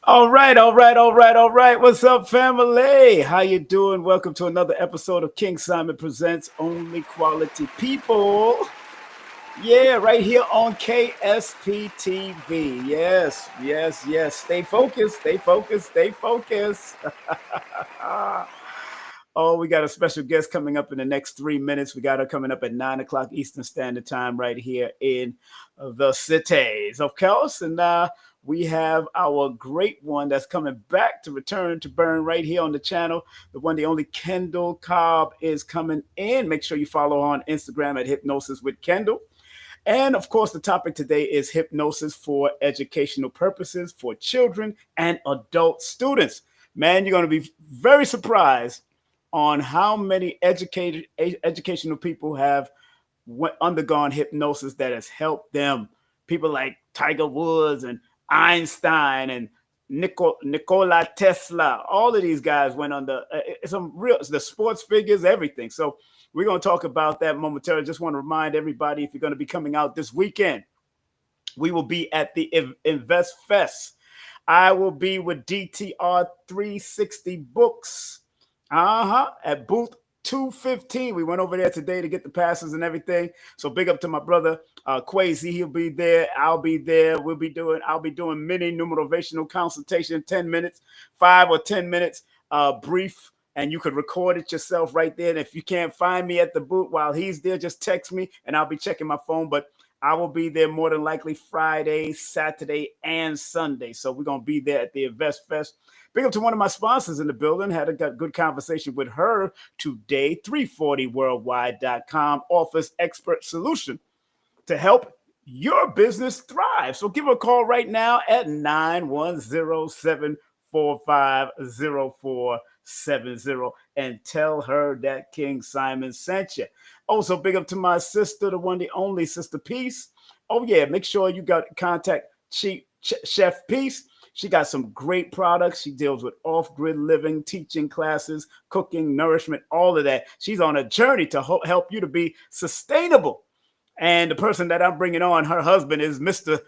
All right. What's up, family? How you doing? Welcome to another episode of King Simon Presents Only Quality People. Yeah, right here on KSP TV. Yes. Stay focused, stay focused, stay focused. Oh, we got a special guest coming up in the next 3 minutes. We got her coming up at 9 o'clock Eastern Standard Time right here in the cities, of course. And we have our great one that's coming back to return to burn right here on the channel. The one, the only Kendell Cobb is coming in. Make sure you follow her on Instagram at Hypnosis with Kendell. And of course, the topic today is hypnosis for educational purposes for children and adult students. Man, you're going to be very surprised on how many educational people have undergone hypnosis that has helped them. People like Tiger Woods and Einstein and Nikola Tesla. All of these guys went under some real the sports figures, everything. So we're going to talk about that momentarily. Just want to remind everybody, if you're going to be coming out this weekend, we will be at the Invest Fest. I will be with DTR 360 Books. At booth 215. We went over there today to get the passes and everything. So big up to my brother Quasi. He'll be there. I'll be there. I'll be doing mini numerovational consultation, 10 minutes, 5 or 10 minutes, brief. And you could record it yourself right there. And if you can't find me at the booth while he's there, just text me and I'll be checking my phone. But I will be there more than likely Friday, Saturday, and Sunday. So we're going to be there at the Invest Fest. Big up to one of my sponsors in the building. Had a good conversation with her today. 340worldwide.com offers expert solution to help your business thrive. So give her a call right now at 910-745-0470 and tell her that King Simon sent you. Also, big up to my sister, the one, the only Sister Peace. Oh, yeah, make sure you got contact Chef Peace. She got some great products. She deals with off-grid living, teaching classes, cooking, nourishment, all of that. She's on a journey to help you to be sustainable. And the person that I'm bringing on, her husband, is Mr.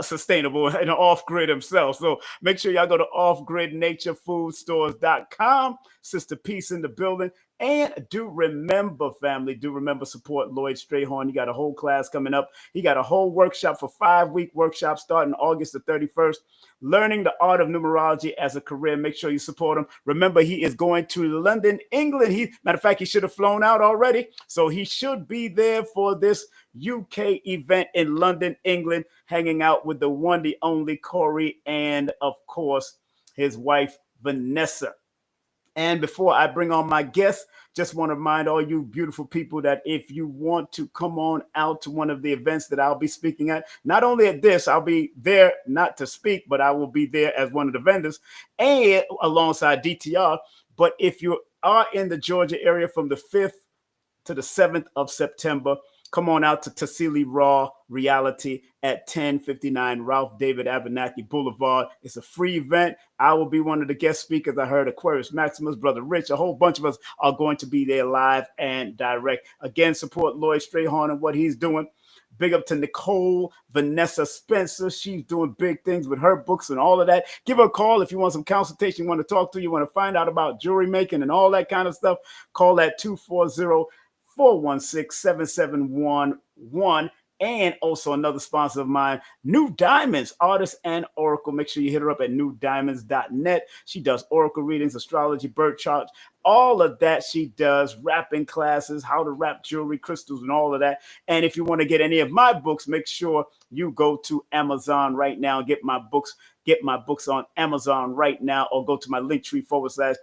Sustainable and off-grid himself. So make sure y'all go to offgridnaturefoodstores.com. Sister Peace in the building. And do remember, family, support Lloyd Strayhorn. He got a whole class coming up. He got a whole workshop for 5-week workshop starting August the 31st. Learning the art of numerology as a career. Make sure you support him. Remember, he is going to London, England. Matter of fact, he should have flown out already. So he should be there for this UK event in London, England, hanging out with the one, the only Corey, and of course, his wife, Vanessa. And before I bring on my guest, just want to remind all you beautiful people that if you want to come on out to one of the events that I'll be speaking at, not only at this, I'll be there not to speak, but I will be there as one of the vendors and alongside DTR. But if you are in the Georgia area from the 5th to the 7th of September, come on out to Tassili Raw Reality at 1059 Ralph David Abernathy Boulevard. It's a free event. I will be one of the guest speakers. I heard Aquarius Maximus, Brother Rich, a whole bunch of us are going to be there live and direct. Again, support Lloyd Strayhorn and what he's doing. Big up to Nicole Vanessa Spencer. She's doing big things with her books and all of that. Give her a call if you want some consultation, you want to talk to, you want to find out about jewelry making and all that kind of stuff. Call that 240-416-7711. And also another sponsor of mine, New Diamonds, Artist and Oracle. Make sure you hit her up at newdiamonds.net. She does oracle readings, astrology, birth charts, all of that she does, wrapping classes, how to wrap jewelry, crystals, and all of that. And if you want to get any of my books, make sure you go to Amazon right now and get my books. Get my books on Amazon right now, or go to my Linktree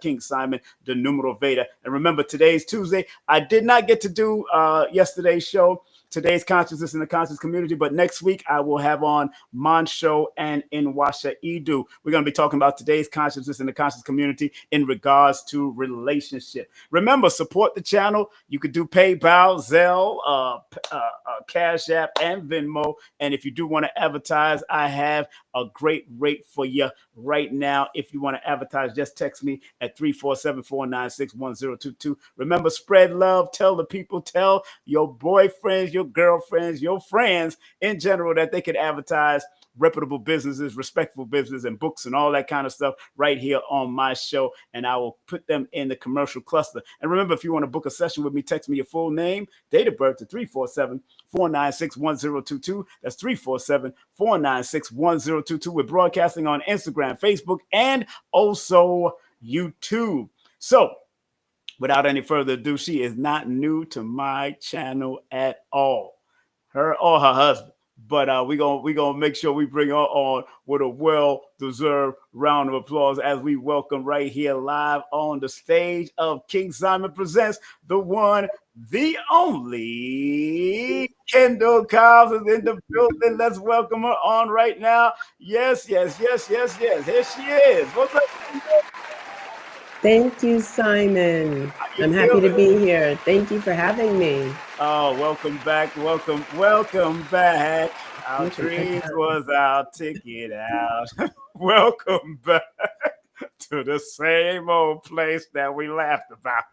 / King Simon, the Numerovator. And remember, today's Tuesday. I did not get to do yesterday's show. Today's consciousness in the conscious community, but next week I will have on Monsho and Inwasha Edu. We're going to be talking about today's consciousness in the conscious community in regards to relationship. Remember, support the channel. You could do PayPal, Zelle, Cash App, and Venmo. And if you do want to advertise, I have a great rate for you right now. If you want to advertise, just text me at 347-496-1022. Remember, spread love. Tell the people, tell your boyfriends, your girlfriends, your friends in general that they can advertise reputable businesses, respectful business, and books and all that kind of stuff right here on my show. And I will put them in the commercial cluster. And remember, if you want to book a session with me, text me your full name, date of birth to 347-496-1022. That's 347-496-1022. We're broadcasting on Instagram, Facebook, and also YouTube. So, without any further ado, she is not new to my channel at all, her or her husband. But we gonna make sure we bring her on with a well-deserved round of applause as we welcome right here live on the stage of King Simon Presents the one, the only Kendell Cobb is in the building. Let's welcome her on right now. Yes. Here she is. What's up, Kendell? Thank you, Simon. I'm happy to be here. Thank you for having me. Oh, welcome back. Welcome back. Our dreams was our ticket out. Welcome back to the same old place that we laughed about.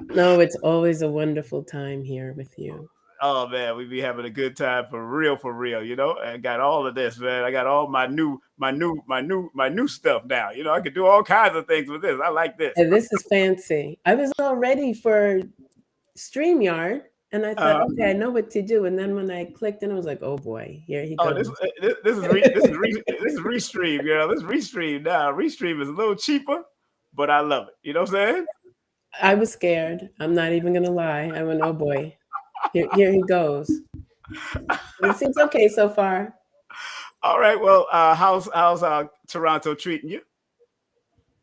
No, it's always a wonderful time here with you. Oh man, we be having a good time for real. You know, I got all of this, man. I got all my new stuff now. You know, I can do all kinds of things with this. I like this. And this is fancy. I was all ready for StreamYard, and I thought, okay, I know what to do. And then when I clicked in, I was like, oh boy, here he goes. This is Restream. You know, this Restream now. Restream is a little cheaper, but I love it. You know what I'm saying? I was scared. I'm not even gonna lie. I went, oh boy. Here he goes. It seems okay so far. All right. Well, how's Toronto treating you?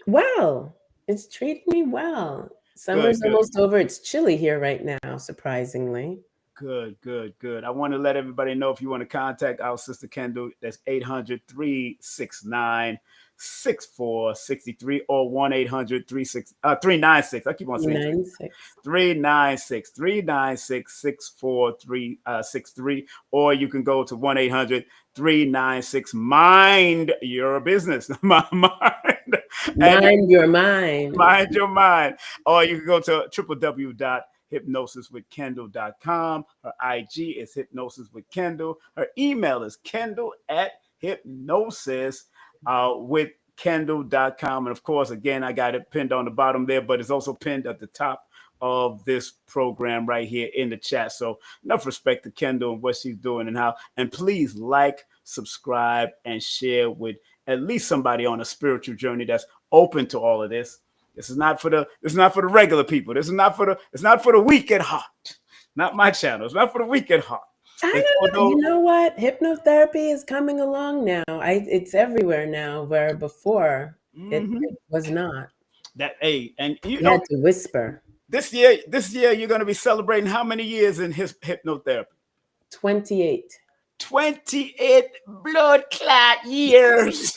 Well, it's treating me well. Summer's almost over. It's chilly here right now, surprisingly. Good. I want to let everybody know, if you want to contact our sister Kendell, that's 800-369-6463 or 1-800-396. I keep on saying 396-6463, or you can go to 1-800-396 Your Business. Mind your mind. Or you can go to www.hypnosiswithkendell.com. Her IG is Hypnosis with Kendell. Her email is kendall@hypnosiswithkendell.com. And of course, again, I got it pinned on the bottom there, but it's also pinned at the top of this program right here in the chat. So enough respect to Kendell and what she's doing and how. And please like, subscribe, and share with at least somebody on a spiritual journey that's open to all of this. This is not for the regular people. It's not for the weak at heart. Not my channel. It's not for the weak at heart. I don't know. You know what? Hypnotherapy is coming along now. It's everywhere now, where before it was not. And you had to whisper. This year you're going to be celebrating how many years in hypnotherapy? 28. 28 blood clot years.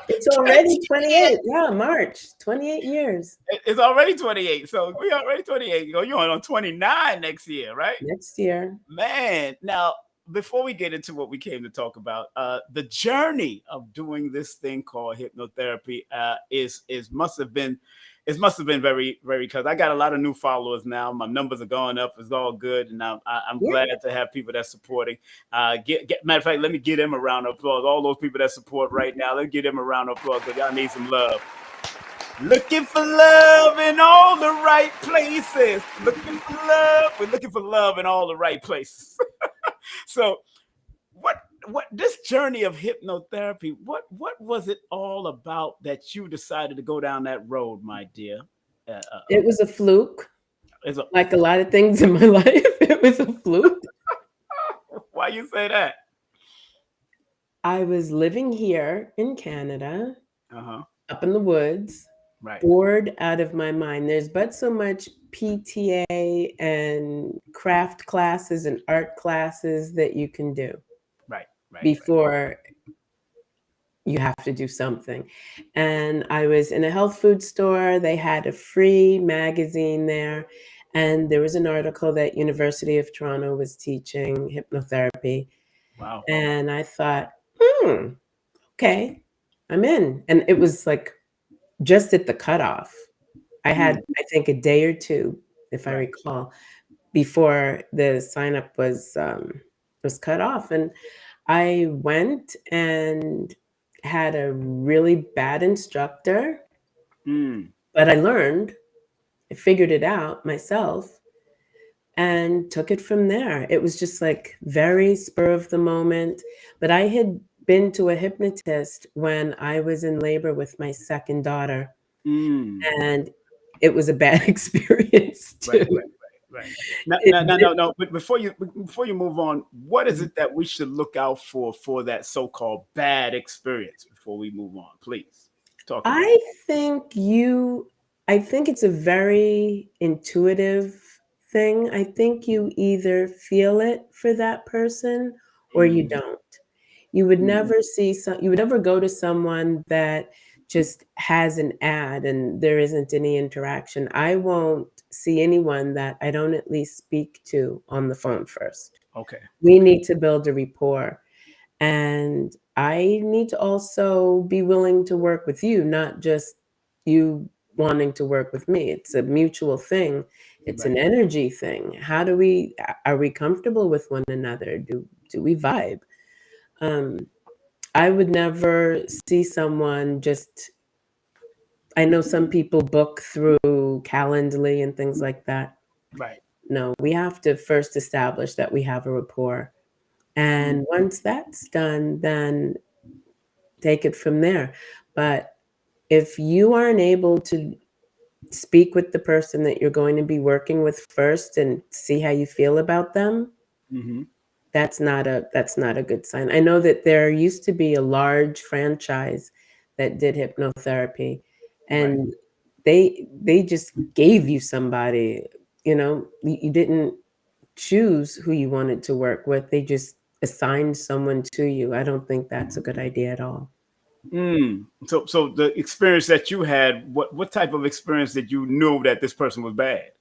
It's already 28. Yeah, March. 28 years. It's already 28. So we already 28. You're on 29 next year, right? Next year. Man. Now, before we get into what we came to talk about, the journey of doing this thing called hypnotherapy must have been very, very, because I got a lot of new followers now. My numbers are going up. It's all good. And I'm glad to have people that's supporting. Matter of fact, let me give them a round of applause. All those people that support right now, let's give them a round of applause, because y'all need some love. Looking for love in all the right places. Looking for love. We're looking for love in all the right places. So what this journey of hypnotherapy, what was it all about that you decided to go down that road, my dear? It was a fluke. Like a lot of things in my life, it was a fluke. Why you say that? I was living here in Canada, up in the woods, bored out of my mind. There's but so much PTA and craft classes and art classes that you can do. Before you have to do something. And I was in a health food store. They had a free magazine there. And there was an article that University of Toronto was teaching hypnotherapy. Wow. And I thought, okay, I'm in. And it was like just at the cutoff. I had, I think, a day or two, if I recall, before the sign up was cut off. And I went and had a really bad instructor, but I learned, I figured it out myself and took it from there. It was just like very spur of the moment. But I had been to a hypnotist when I was in labor with my second daughter, and it was a bad experience too. Right. No. But before you move on, what is it that we should look out for that so-called bad experience before we move on? Please talk about it. I think it's a very intuitive thing. I think you either feel it for that person or you don't. You would never you would never go to someone that just has an ad and there isn't any interaction. I won't see anyone that I don't at least speak to on the phone first. Okay. We need to build a rapport. And I need to also be willing to work with you, not just you wanting to work with me. It's a mutual thing. It's an energy thing. Are we comfortable with one another? Do we vibe? I would never see someone just, I know some people book through Calendly and things like that. Right. No, we have to first establish that we have a rapport. And once that's done, then take it from there. But if you aren't able to speak with the person that you're going to be working with first and see how you feel about them, that's not a good sign. I know that there used to be a large franchise that did hypnotherapy, and they just gave you somebody. You didn't choose who you wanted to work with. They just assigned someone to you. I don't think that's a good idea at all. So the experience that you had, what type of experience did you know that this person was bad?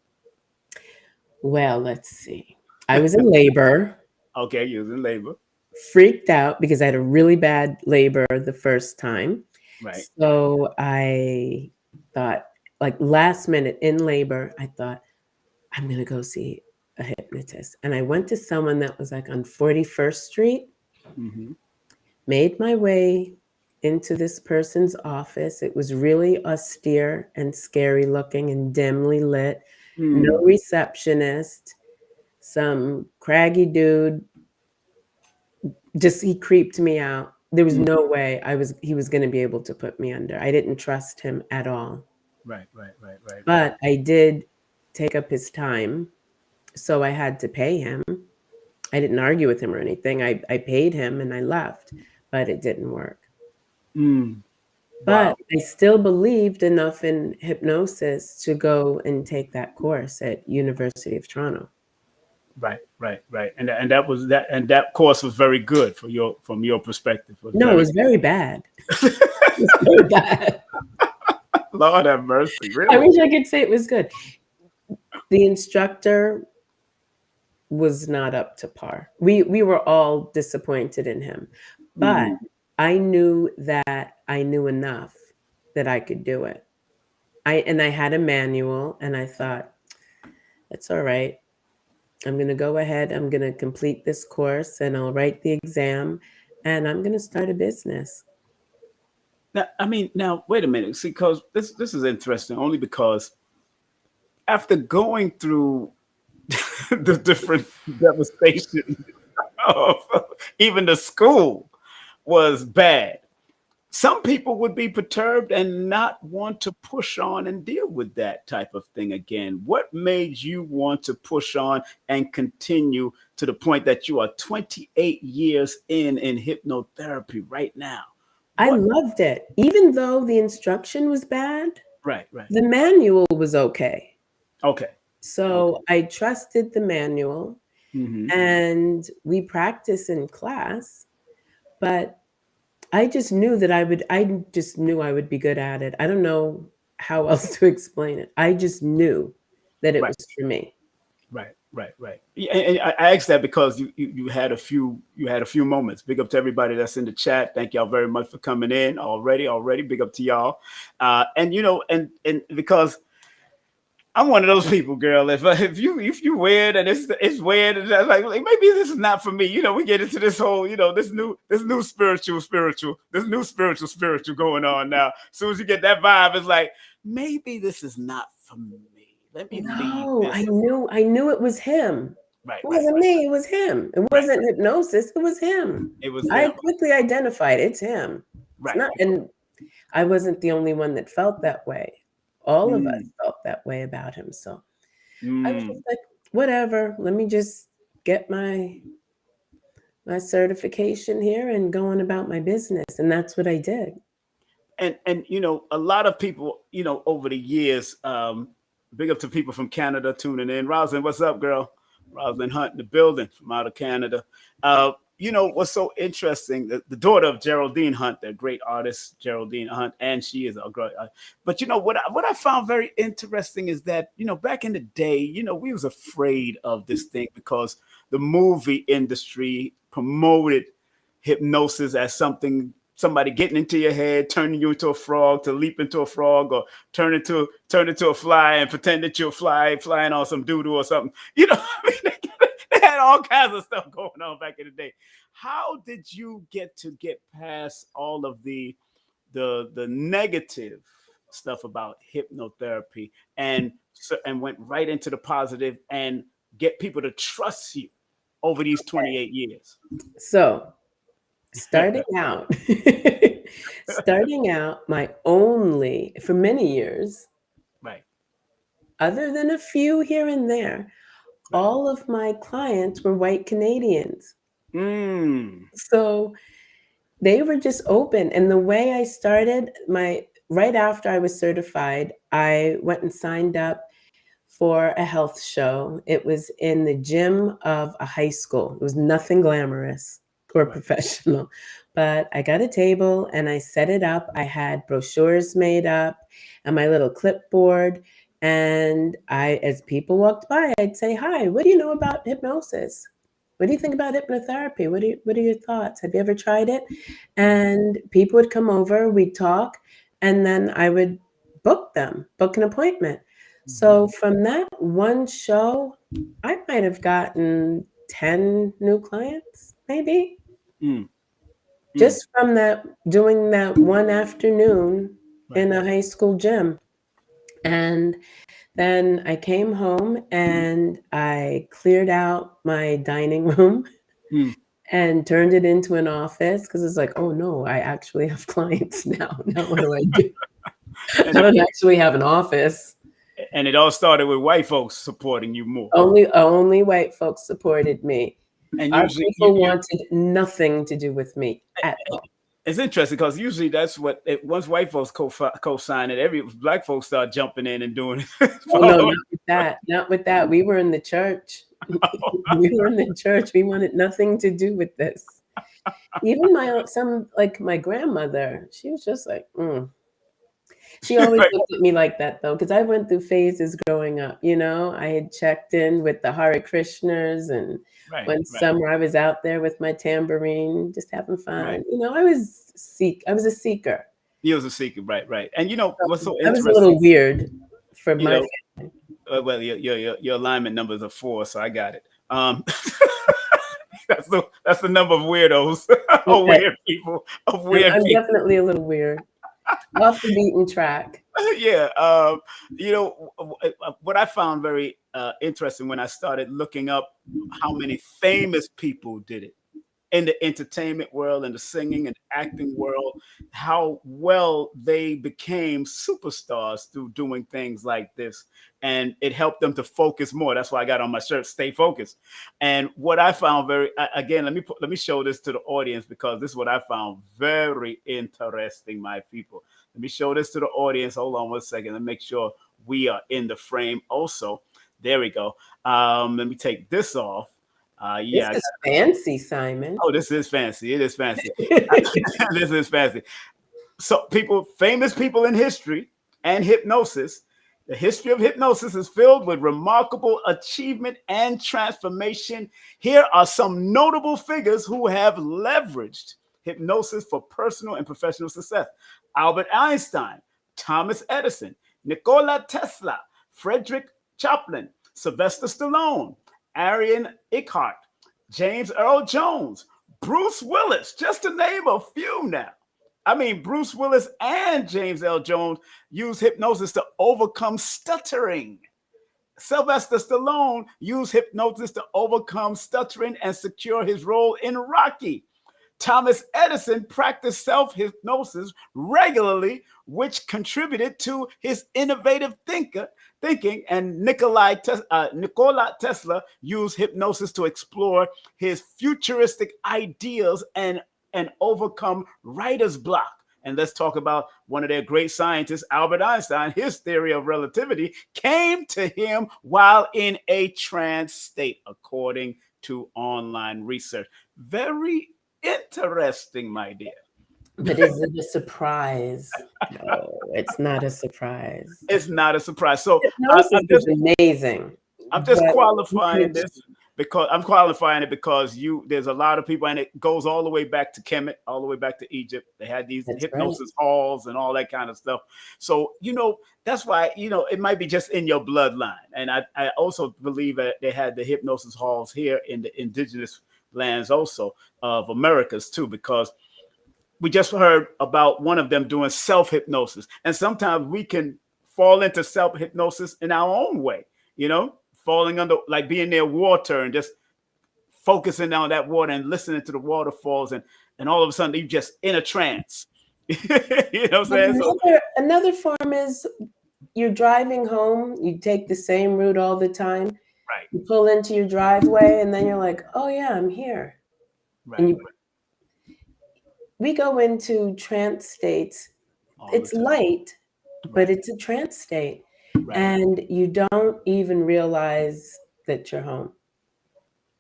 Well, let's see. I was in labor. Okay, you was in labor. Freaked out because I had a really bad labor the first time. Right. So I thought, like last minute in labor, I thought, I'm going to go see a hypnotist. And I went to someone that was like on 41st Street, made my way into this person's office. It was really austere and scary looking and dimly lit. No receptionist, some craggy dude. Just he creeped me out. There was no way he was going to be able to put me under. I didn't trust him at all. Right. But I did take up his time, so I had to pay him. I didn't argue with him or anything. I paid him and I left, but it didn't work. But I still believed enough in hypnosis to go and take that course at University of Toronto. Right. And that was that, and that course was very good from your perspective. It was very bad. It was very bad. Lord have mercy. Really? I wish I could say it was good. The instructor was not up to par. We were all disappointed in him, but I knew that I knew enough that I could do it. I had a manual, and I thought, that's all right. I'm going to go ahead. I'm going to complete this course, and I'll write the exam, and I'm going to start a business. Now, wait a minute. See, because this is interesting only because after going through the different devastation of even the school was bad, some people would be perturbed and not want to push on and deal with that type of thing again. What made you want to push on and continue to the point that you are 28 years in hypnotherapy right now? I loved it. Even though the instruction was bad, right. The manual was okay. Okay. So I trusted the manual, and we practice in class, but I just knew that I would be good at it. I don't know how else to explain it. I just knew that it was for me. Right. And I asked that because you had a few moments. Big up to everybody that's in the chat. Thank y'all very much for coming in already. Big up to y'all. And because I'm one of those people, girl. If you weird and it's weird, and like maybe this is not for me. You know, we get into this whole, you know, this new spiritual, this new spiritual going on now. As soon as you get that vibe, it's like maybe this is not for me. Let me leave No, this. I knew it was him. Right, It wasn't me. It was him. It wasn't hypnosis. It was him. It was I them. quickly identified it's him. It's not, and I wasn't the only one that felt that way. All of us felt that way about him. So I was just like, whatever. Let me just get my certification here and go on about my business. And that's what I did. And you know, a lot of people, you know, over the years, big up to people from Canada tuning in. Rosalind, what's up, girl? Rosalind Hunt in the building from out of Canada. You know, what's so interesting, the daughter of Geraldine Hunt, the great artist, Geraldine Hunt, and she is a great but you know, what I found very interesting is that, you know, back in the day, you know, we was afraid of this thing because the movie industry promoted hypnosis as somebody getting into your head, turning you into a frog, to leap into a frog, or turn into a fly and pretend that you're flying on some doodle or something. You know, I mean, they had all kinds of stuff going on back in the day. How did you get past all of the negative stuff about hypnotherapy and went right into the positive and get people to trust you over these 28 years? So starting out, my only, for many years, right, other than a few here and there, all of my clients were white Canadians. So they were just open. And the way I started, right after I was certified, I went and signed up for a health show. It was in the gym of a high school. It was nothing glamorous or professional, but I got a table and I set it up. I had brochures made up and my little clipboard. And as people walked by, I'd say, "Hi, what do you know about hypnosis? What do you think about hypnotherapy? What are your thoughts? Have you ever tried it?" And people would come over, we'd talk, and then I would book an appointment. So from that one show, I might have gotten 10 new clients, maybe. Just from doing that one afternoon in a high school gym. And then I came home and I cleared out my dining room and turned it into an office because it's like, oh no, I actually have clients now. Now what do I do? I don't actually have an office. And it all started with white folks supporting you more. Only white folks supported me. And our usually people wanted nothing to do with me at all. It's interesting because usually that's what once white folks co-sign it, every black folks start jumping in and doing it. Oh no, not with that. Not with that. We were in the church. We were in the church. We wanted nothing to do with this. Even my grandmother, she was just like, She always looked at me like that though, because I went through phases growing up. You know, I had checked in with the Hare Krishnas, and one summer I was out there with my tambourine, just having fun. You know, I was a seeker. You was a seeker, right. And you know what's so interesting? I was a little weird for my family. Well, your alignment numbers are 4, so I got it. That's the number of weirdos, of weird people, of weird I'm people. definitely a little weird. Off the beaten track. Yeah. You know, what I found very interesting when I started looking up how many famous people did it in the entertainment world and the singing and acting world, how well they became superstars through doing things like this. And it helped them to focus more. That's why I got on my shirt, "Stay focused." And what I found again, let me show this to the audience because this is what I found very interesting, my people. Let me show this to the audience. Hold on one second. Let me make sure we are in the frame also. There we go. Let me take this off. Yeah, this is fancy, Simon. Oh, this is fancy. It is fancy. This is fancy. So famous people in history and hypnosis. The history of hypnosis is filled with remarkable achievement and transformation. Here are some notable figures who have leveraged hypnosis for personal and professional success: Albert Einstein, Thomas Edison, Nikola Tesla, Frederick Chaplin, Sylvester Stallone, Arian Eckhart, James Earl Jones, Bruce Willis, just to name a few now. I mean, Bruce Willis and James L. Jones use hypnosis to overcome stuttering. Sylvester Stallone used hypnosis to overcome stuttering and secure his role in Rocky. Thomas Edison practiced self-hypnosis regularly, which contributed to his innovative thinking, and Nikola Tesla used hypnosis to explore his futuristic ideals and overcome writer's block. And let's talk about one of their great scientists, Albert Einstein. His theory of relativity came to him while in a trance state, according to online research. Very interesting, my dear. But is it a surprise? No, it's not a surprise. It's not a surprise. So hypnosis is amazing. I'm just qualifying this because I'm qualifying it because there's a lot of people, and it goes all the way back to Kemet, all the way back to Egypt. They had these hypnosis halls and all that kind of stuff. So, that's why, it might be just in your bloodline. And I also believe that they had the hypnosis halls here in the indigenous lands also of Americas too, because we just heard about one of them doing self-hypnosis. And sometimes we can fall into self-hypnosis in our own way, falling under, like being near water and just focusing on that water and listening to the waterfalls. And all of a sudden you're just in a trance. You know what I'm saying? Another form is you're driving home. You take the same route all the time. Right. You pull into your driveway and then you're like, oh yeah, I'm here. Right. And we go into trance states. It's light, but it's a trance state. Right. And you don't even realize that you're home.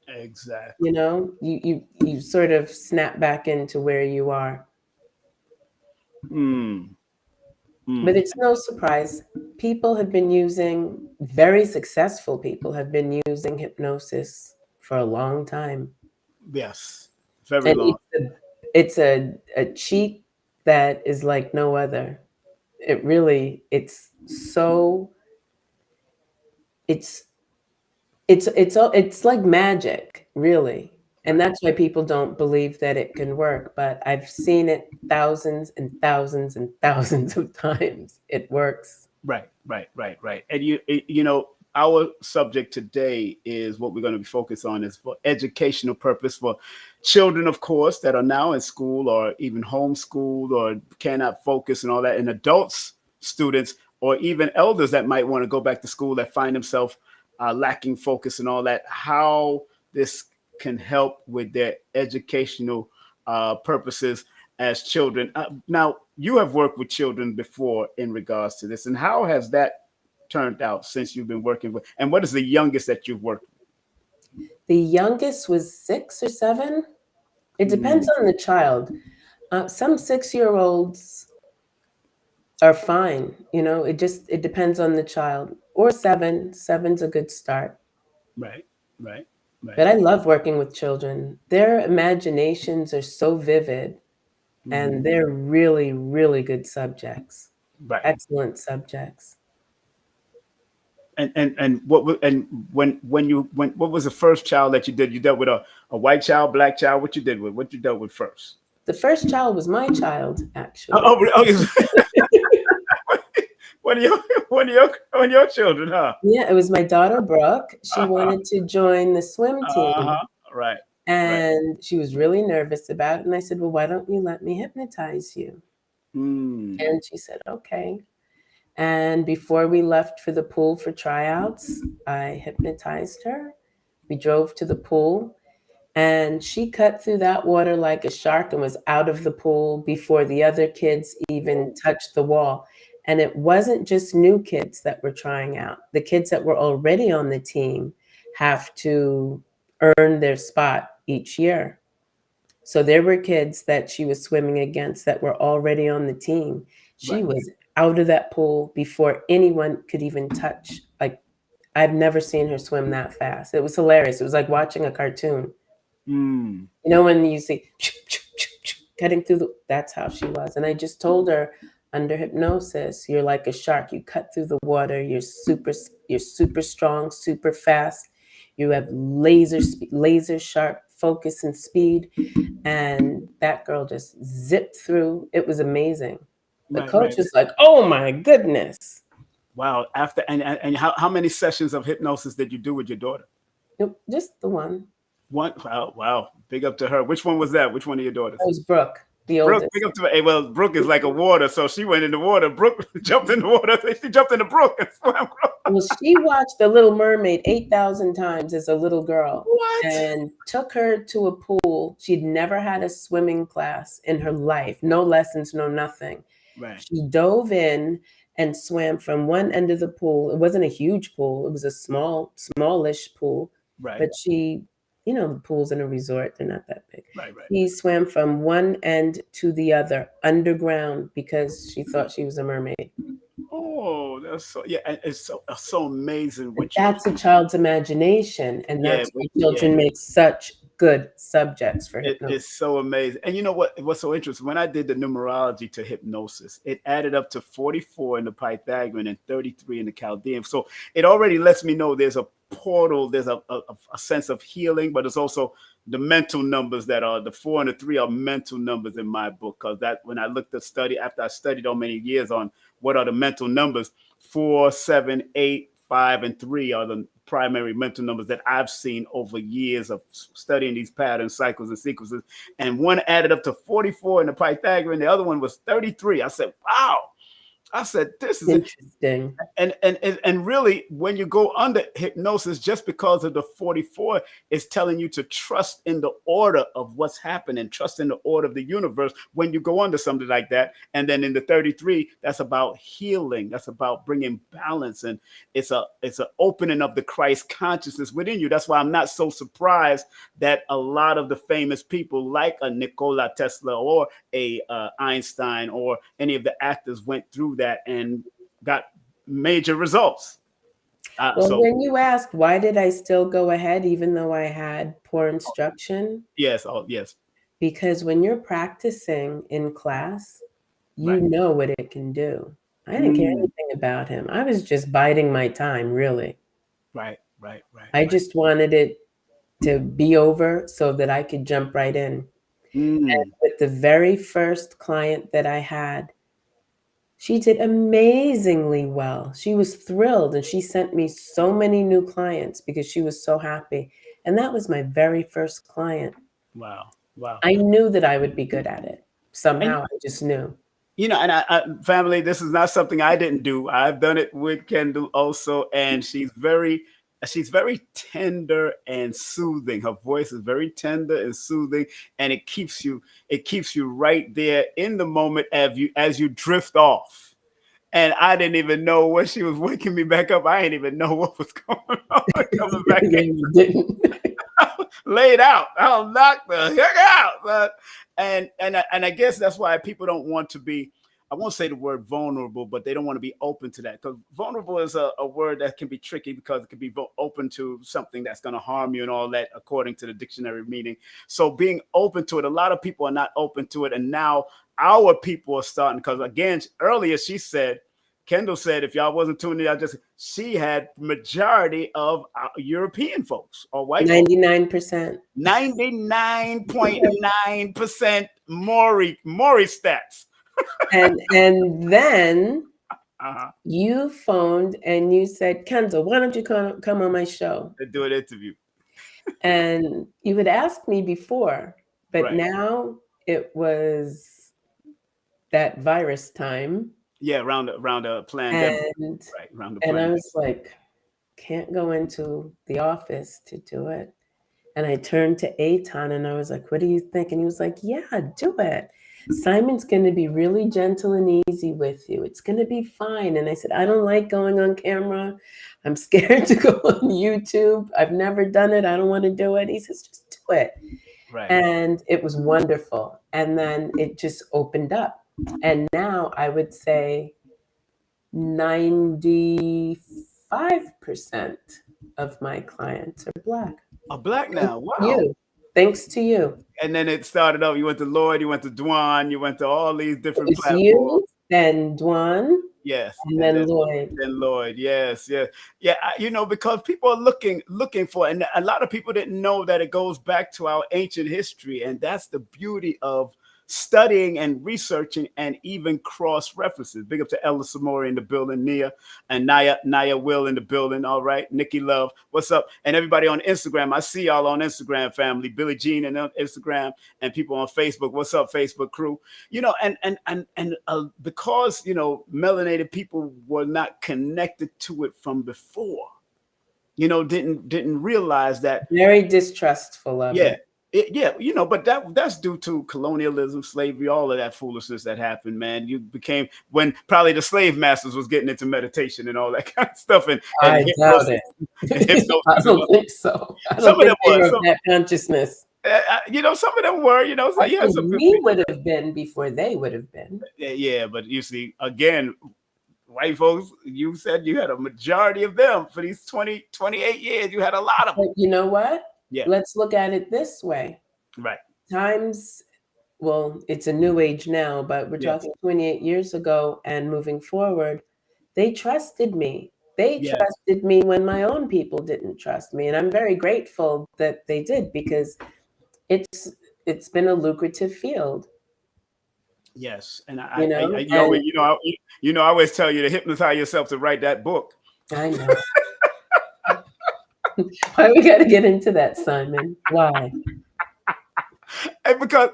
Exactly. You sort of snap back into where you are. But it's no surprise. Very successful people have been using hypnosis for a long time. Yes, very long. It's a cheat that is like no other. It's like magic, really. And that's why people don't believe that it can work. But I've seen it thousands and thousands and thousands of times. It works. Right. And our subject today is what we're going to be focused on is for educational purpose for children, of course, that are now in school or even homeschooled or cannot focus and all that, and adults, students, or even elders that might want to go back to school that find themselves lacking focus and all that, how this can help with their educational purposes as children. Now, you have worked with children before in regards to this, and how has that turned out since you've been working with, and what is the youngest that you've worked with? The youngest was 6 or 7. It depends on the child. Some 6-year-olds are fine. It depends on the child. Or 7. 7's a good start. Right. But I love working with children. Their imaginations are so vivid, and they're really, really good subjects. Right. Excellent subjects. And what was the first child that you did? You dealt with a white child, black child. What you dealt with first? The first child was my child, actually. One of your children, huh? Yeah, it was my daughter Brooke. She wanted to join the swim team. Right. And she was really nervous about it. And I said, well, why don't you let me hypnotize you? And she said, okay. And before we left for the pool for tryouts, I hypnotized her. We drove to the pool, and she cut through that water like a shark and was out of the pool before the other kids even touched the wall. And it wasn't just new kids that were trying out. The kids that were already on the team have to earn their spot each year. So there were kids that she was swimming against that were already on the team. She was out of that pool before anyone could even touch. Like, I've never seen her swim that fast. It was hilarious. It was like watching a cartoon. When you see cutting through that's how she was. And I just told her, under hypnosis, you're like a shark. You cut through the water. You're super strong, super fast. You have laser sharp focus and speed. And that girl just zipped through. It was amazing. The coach was like, "Oh my goodness." Wow. After and how many sessions of hypnosis did you do with your daughter? Nope, just the one. One. Wow. Big up to her. Which one was that? Which one of your daughters? It was Brooke, the Brooke, oldest. big up to her. Hey, well, Brooke is like a water, so she went in the water. Brooke jumped in the water. She jumped in the brook and swam. Well, she watched The Little Mermaid 8,000 times as a little girl. What? And took her to a pool. She'd never had a swimming class in her life. No lessons, no nothing. Right. She dove in and swam from one end of the pool. It wasn't a huge pool. It was a smallish pool. Right. But she, the pools in a resort, they're not that big. Right. She swam from one end to the other underground because she thought she was a mermaid. Oh, that's so, yeah. It's so amazing. That's a child's imagination, and that's why children make such good subjects for hypnosis. It's so amazing. And you know what's so interesting? When I did the numerology to hypnosis, it added up to 44 in the Pythagorean and 33 in the Chaldean. So it already lets me know there's a portal, there's a sense of healing, but it's also the mental numbers that are the 4 and the 3 are mental numbers in my book. Because that when I looked at after I studied all many years on what are the mental numbers, 4, 7, 8, 5, and 3 are the primary mental numbers that I've seen over years of studying these patterns, cycles, and sequences. And one added up to 44 in the Pythagorean, the other one was 33. I said, wow. I said, this is interesting. And really, when you go under hypnosis, just because of the 44, it's telling you to trust in the order of what's happening, trust in the order of the universe when you go under something like that. And then in the 33, that's about healing. That's about bringing balance. And it's an opening of the Christ consciousness within you. That's why I'm not so surprised that a lot of the famous people like a Nikola Tesla or a Einstein or any of the actors went through that and got major results. When you asked, why did I still go ahead even though I had poor instruction? Yes. Because when you're practicing in class, you know what it can do. I didn't care anything about him. I was just biding my time, really. Right. I just wanted it to be over so that I could jump right in. And with the very first client that I had, she did amazingly well. She was thrilled, and she sent me so many new clients because she was so happy. And that was my very first client. Wow. I knew that I would be good at it. Somehow I just knew. And family, this is not something I didn't do. I've done it with Kendell also, and she's very tender and soothing. Her voice is very tender and soothing, and it keeps you right there in the moment as you drift off. And I didn't even know when she was waking me back up. I didn't even know what was going on. Coming back in. You didn't. Laid out. I'll knock the heck out. And I guess that's why people don't want to be, I won't say the word vulnerable, but they don't want to be open to that. Because vulnerable is a word that can be tricky because it can be open to something that's going to harm you and all that, according to the dictionary meaning. So being open to it, a lot of people are not open to it. And now our people are starting, because again, earlier Kendell said, if y'all wasn't tuning in, she had majority of European folks or white 99%. 99.9% Maury stats. And then you phoned and you said, Kendell, why don't you come on my show? To do an interview. And you had asked me before, but now it was that virus time. Yeah, around the pandemic. And I was like, can't go into the office to do it. And I turned to Aton and I was like, what do you think? And he was like, yeah, do it. Simon's going to be really gentle and easy with you. It's going to be fine. And I said, I don't like going on camera. I'm scared to go on YouTube. I've never done it. I don't want to do it. He says, just do it. And it was wonderful. And then it just opened up. And now I would say 95% of my clients are Black. Are Black now? Wow. Thanks to you. And then it started off. You went to Lloyd, you went to Dwan, you went to all these different platforms. then Dwan, Yes, and then Lloyd. Then Lloyd, yes, yes, yeah. Because people are looking for, and a lot of people didn't know that it goes back to our ancient history, and that's the beauty of studying and researching and even cross references. Big up to Ella Samori in the building, Nia and Naya Will in the building. All right, Nikki Love, what's up? And everybody on Instagram, I see y'all on Instagram, family. Billie Jean and on Instagram, and people on Facebook. What's up, Facebook crew? Because melanated people were not connected to it from before. Didn't realize that. Very distrustful of it. But that's due to colonialism, slavery, all of that foolishness that happened, man. You became, when probably the slave masters was getting into meditation and all that kind of stuff, and I doubt it. I don't think so. I don't think they were of that consciousness. Some of them were, so I think we would have been before they would have been. Yeah, but you see, again, white folks, you said you had a majority of them for these 28 years. You had a lot of them. But you know what? Yeah. Let's look at it this way. Right. Well, it's a new age now, but we're talking 28 years ago and moving forward. They trusted me. They trusted me when my own people didn't trust me. And I'm very grateful that they did, because it's been a lucrative field. Yes. And I always tell you to hypnotize yourself to write that book. I know. Why we got to get into that, Simon? Why? And because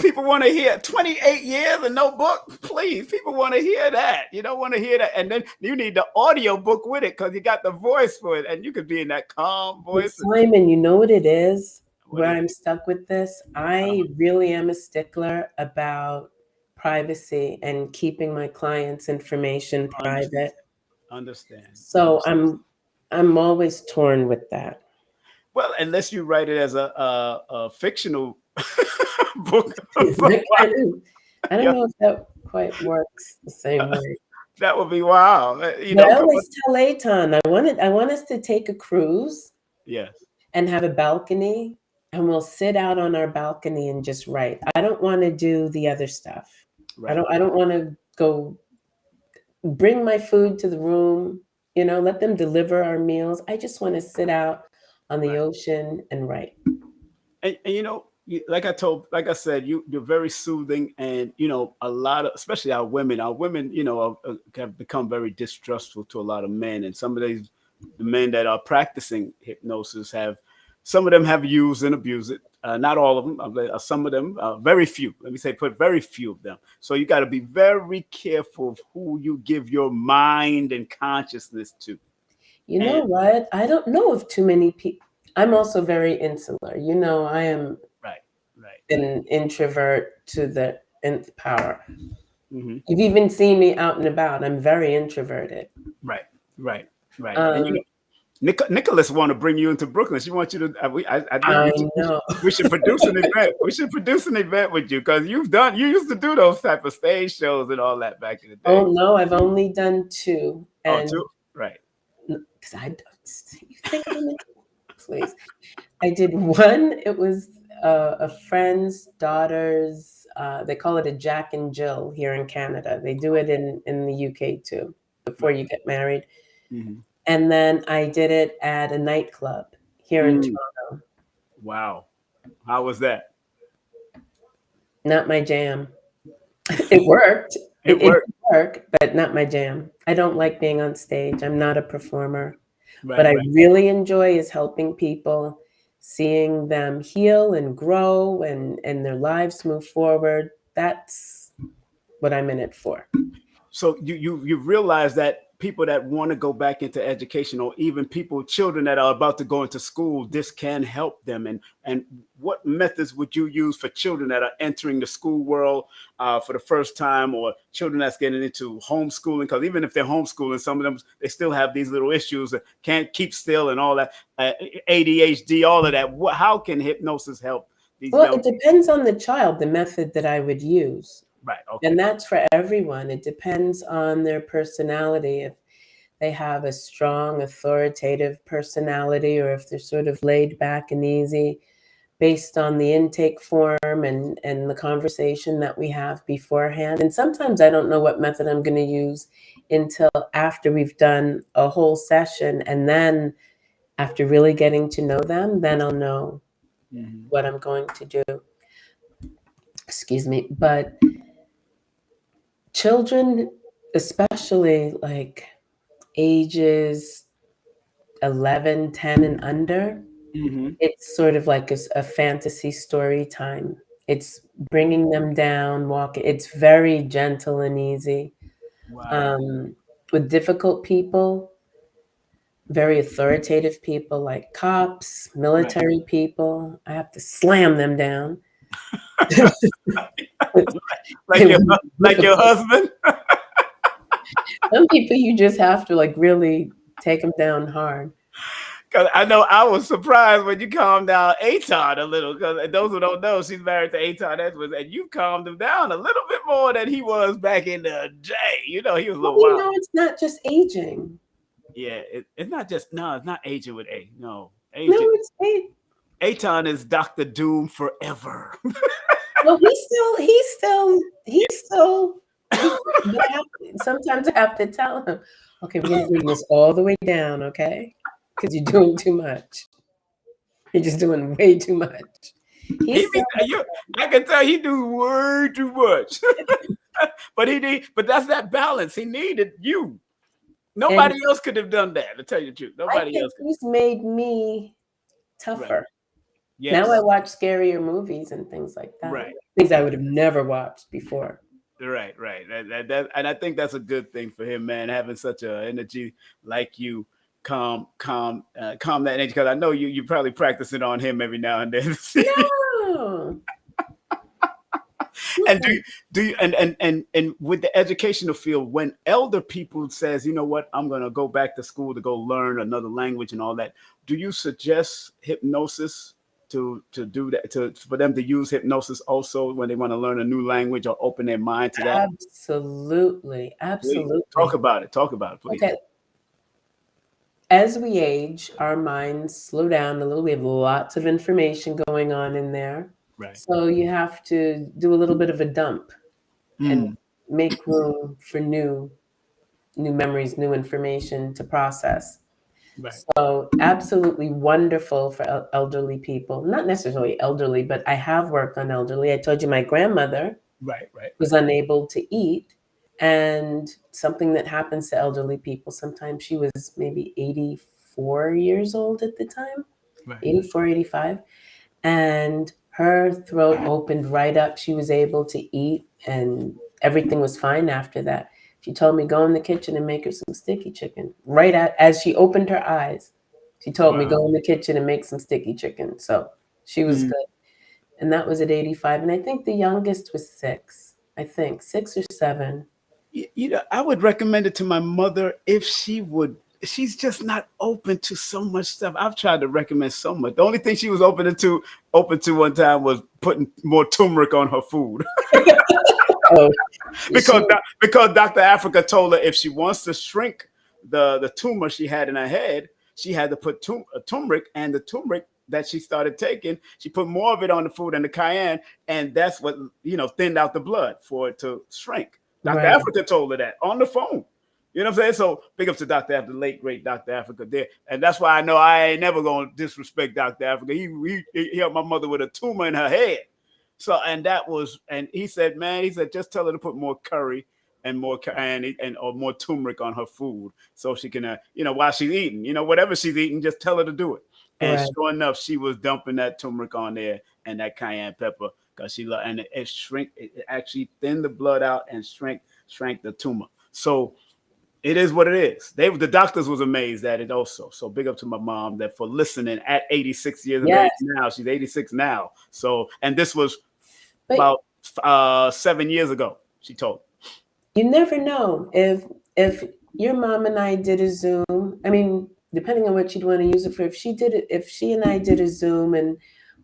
people want to hear 28 years and no book. Please, people want to hear that. You don't want to hear that. And then you need the audio book with it, because you got the voice for it, and you could be in that calm voice. But Simon, you know what it is? Where I'm stuck with this? I really am a stickler about privacy and keeping my clients' information private. Understand. So I'm always torn with that. Well, unless you write it as a fictional book. I don't know if that quite works the same way. That would be wild. I always tell Eitan, I want us to take a cruise. Yes. And have a balcony, and we'll sit out on our balcony and just write. I don't want to do the other stuff. Right. I don't want to go bring my food to the room, let them deliver our meals. I just want to sit out on the ocean and write. And like I said, you're very soothing, and a lot of, especially our women, have become very distrustful to a lot of men, and some of the men that are practicing hypnosis some of them have used and abused it. Not all of them. Some of them, very few. Let me say, very few of them. So you got to be very careful of who you give your mind and consciousness to. You know what? I don't know of too many people. I'm also very insular. I am an introvert to the nth power. Mm-hmm. You've even seen me out and about. I'm very introverted. Right. And Nicholas want to bring you into Brooklyn. She wants you to. I know. We should produce an event. We should produce an event with you, because you used to do those type of stage shows and all that back in the day. Oh no, I've only done 2. And, 2, right? Because I don't. Please, I did 1. It was a friend's daughter's. They call it a Jack and Jill here in Canada. They do it in the UK too, before you get married. Mm-hmm. And then I did it at a nightclub here in Toronto. Wow. How was that? Not my jam. It worked. It worked, but not my jam. I don't like being on stage. I'm not a performer. What I really enjoy is helping people, seeing them heal and grow and their lives move forward. That's what I'm in it for. So you realize that people that want to go back into education, or even children that are about to go into school, this can help them. And what methods would you use for children that are entering the school world for the first time, or children that's getting into homeschooling? Because even if they're homeschooling, some of them, they still have these little issues that can't keep still and all that, ADHD, all of that. How can hypnosis help these Well, it depends on the child, the method that I would use. Right. Okay. And that's for everyone. It depends on their personality. If they have a strong, authoritative personality, or if they're sort of laid back and easy. based on the intake form and the conversation that we have beforehand. And sometimes I don't know what method I'm going to use until after we've done a whole session. And then after really getting to know them, then I'll know what I'm going to do. Excuse me. But children, especially like ages 11, 10 and under, it's sort of like a fantasy story time. It's bringing them down, walking. It's very gentle and easy. Wow. With difficult people, very authoritative people like cops, military people, I have to slam them down. like your husband? Some people you just have to like really take them down hard. Because I know I was surprised when you calmed down Aton a little. Because those who don't know, she's married to Aton Edwards, and you calmed him down a little bit more than he was back in the day. You know, he was a little wild. You know, it's not just aging. Yeah, it's not just it's not aging with A. No, aging. No, it's Aton is Dr. Doom forever. Well, he's still. Sometimes I have to tell him, okay, we're going to bring this all the way down, okay? Because you're doing too much. You're just doing way too much. I can tell he do way too much. But that's that balance. He needed you. Nobody else could have done that, to tell you the truth. Nobody else could. He's made me tougher. Right. Yes. Now I watch scarier movies and things like that. Right. Things I would have never watched before. Right. That, and I think that's a good thing for him, man, having such an energy like you. Calm that energy, because I know you probably practice it on him every now and then. No. And do you and with the educational field, when elder people says, you know what, I'm gonna go back to school to go learn another language and all that, do you suggest hypnosis to do that, for them to use hypnosis also when they want to learn a new language or open their mind to that? Absolutely. Please, talk about it, please. Okay. As we age, our minds slow down a little. We have lots of information going on in there. Right. So you have to do a little bit of a dump and make room for new memories, new information to process. Right. So absolutely wonderful for elderly people. Not necessarily elderly, but I have worked on elderly. I told you my grandmother was unable to eat. And something that happens to elderly people, sometimes she was maybe 84 years old at the time, 84, 85. And her throat opened right up. She was able to eat and everything was fine after that. She told me, go in the kitchen and make her some sticky chicken. As she opened her eyes, she told me, go in the kitchen and make some sticky chicken. So she was good. And that was at 85. And I think the youngest was 6 or 7. You know, I would recommend it to my mother if she would. She's just not open to so much stuff. I've tried to recommend so much. The only thing she was open to one time was putting more turmeric on her food. because Dr. Africa told her if she wants to shrink the tumor she had in her head, she had to put turmeric, and the turmeric that she started taking, she put more of it on the food and the cayenne, and that's what, thinned out the blood for it to shrink. Dr. Africa told her that on the phone. You know what I'm saying? So big up to Dr. Africa, the late, great Dr. Africa there. And that's why I know I ain't never going to disrespect Dr. Africa. He helped my mother with a tumor in her head. So, and he said, just tell her to put more curry and more or more turmeric on her food so she can, while she's eating, whatever she's eating, just tell her to do it. And sure enough, she was dumping that turmeric on there and that cayenne pepper. Because it actually thinned the blood out and shrank the tumor. So it is what it is. The doctors was amazed at it also. So big up to my mom for listening at 86 years of age now. She's 86 now. So, and this was about 7 years ago, she told me. You never know if your mom and I did a Zoom. I mean, depending on what you'd want to use it for. If she and I did a Zoom and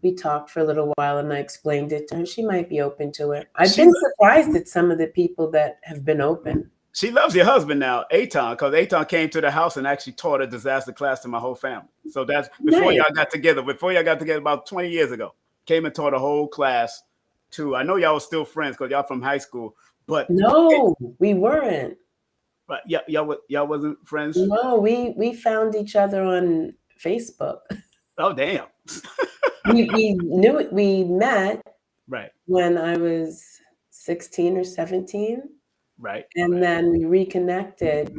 we talked for a little while and I explained it to her, she might be open to it. I've been surprised at some of the people that have been open. She loves your husband now, Aton, because Aton came to the house and actually taught a disaster class to my whole family. So that's before y'all got together. Before y'all got together about 20 years ago, came and taught a whole class to. I know y'all were still friends because y'all from high school, but no, we weren't. But y'all wasn't friends. No, we found each other on Facebook. Oh damn. we met right when I was 16 or 17. Right. And then we reconnected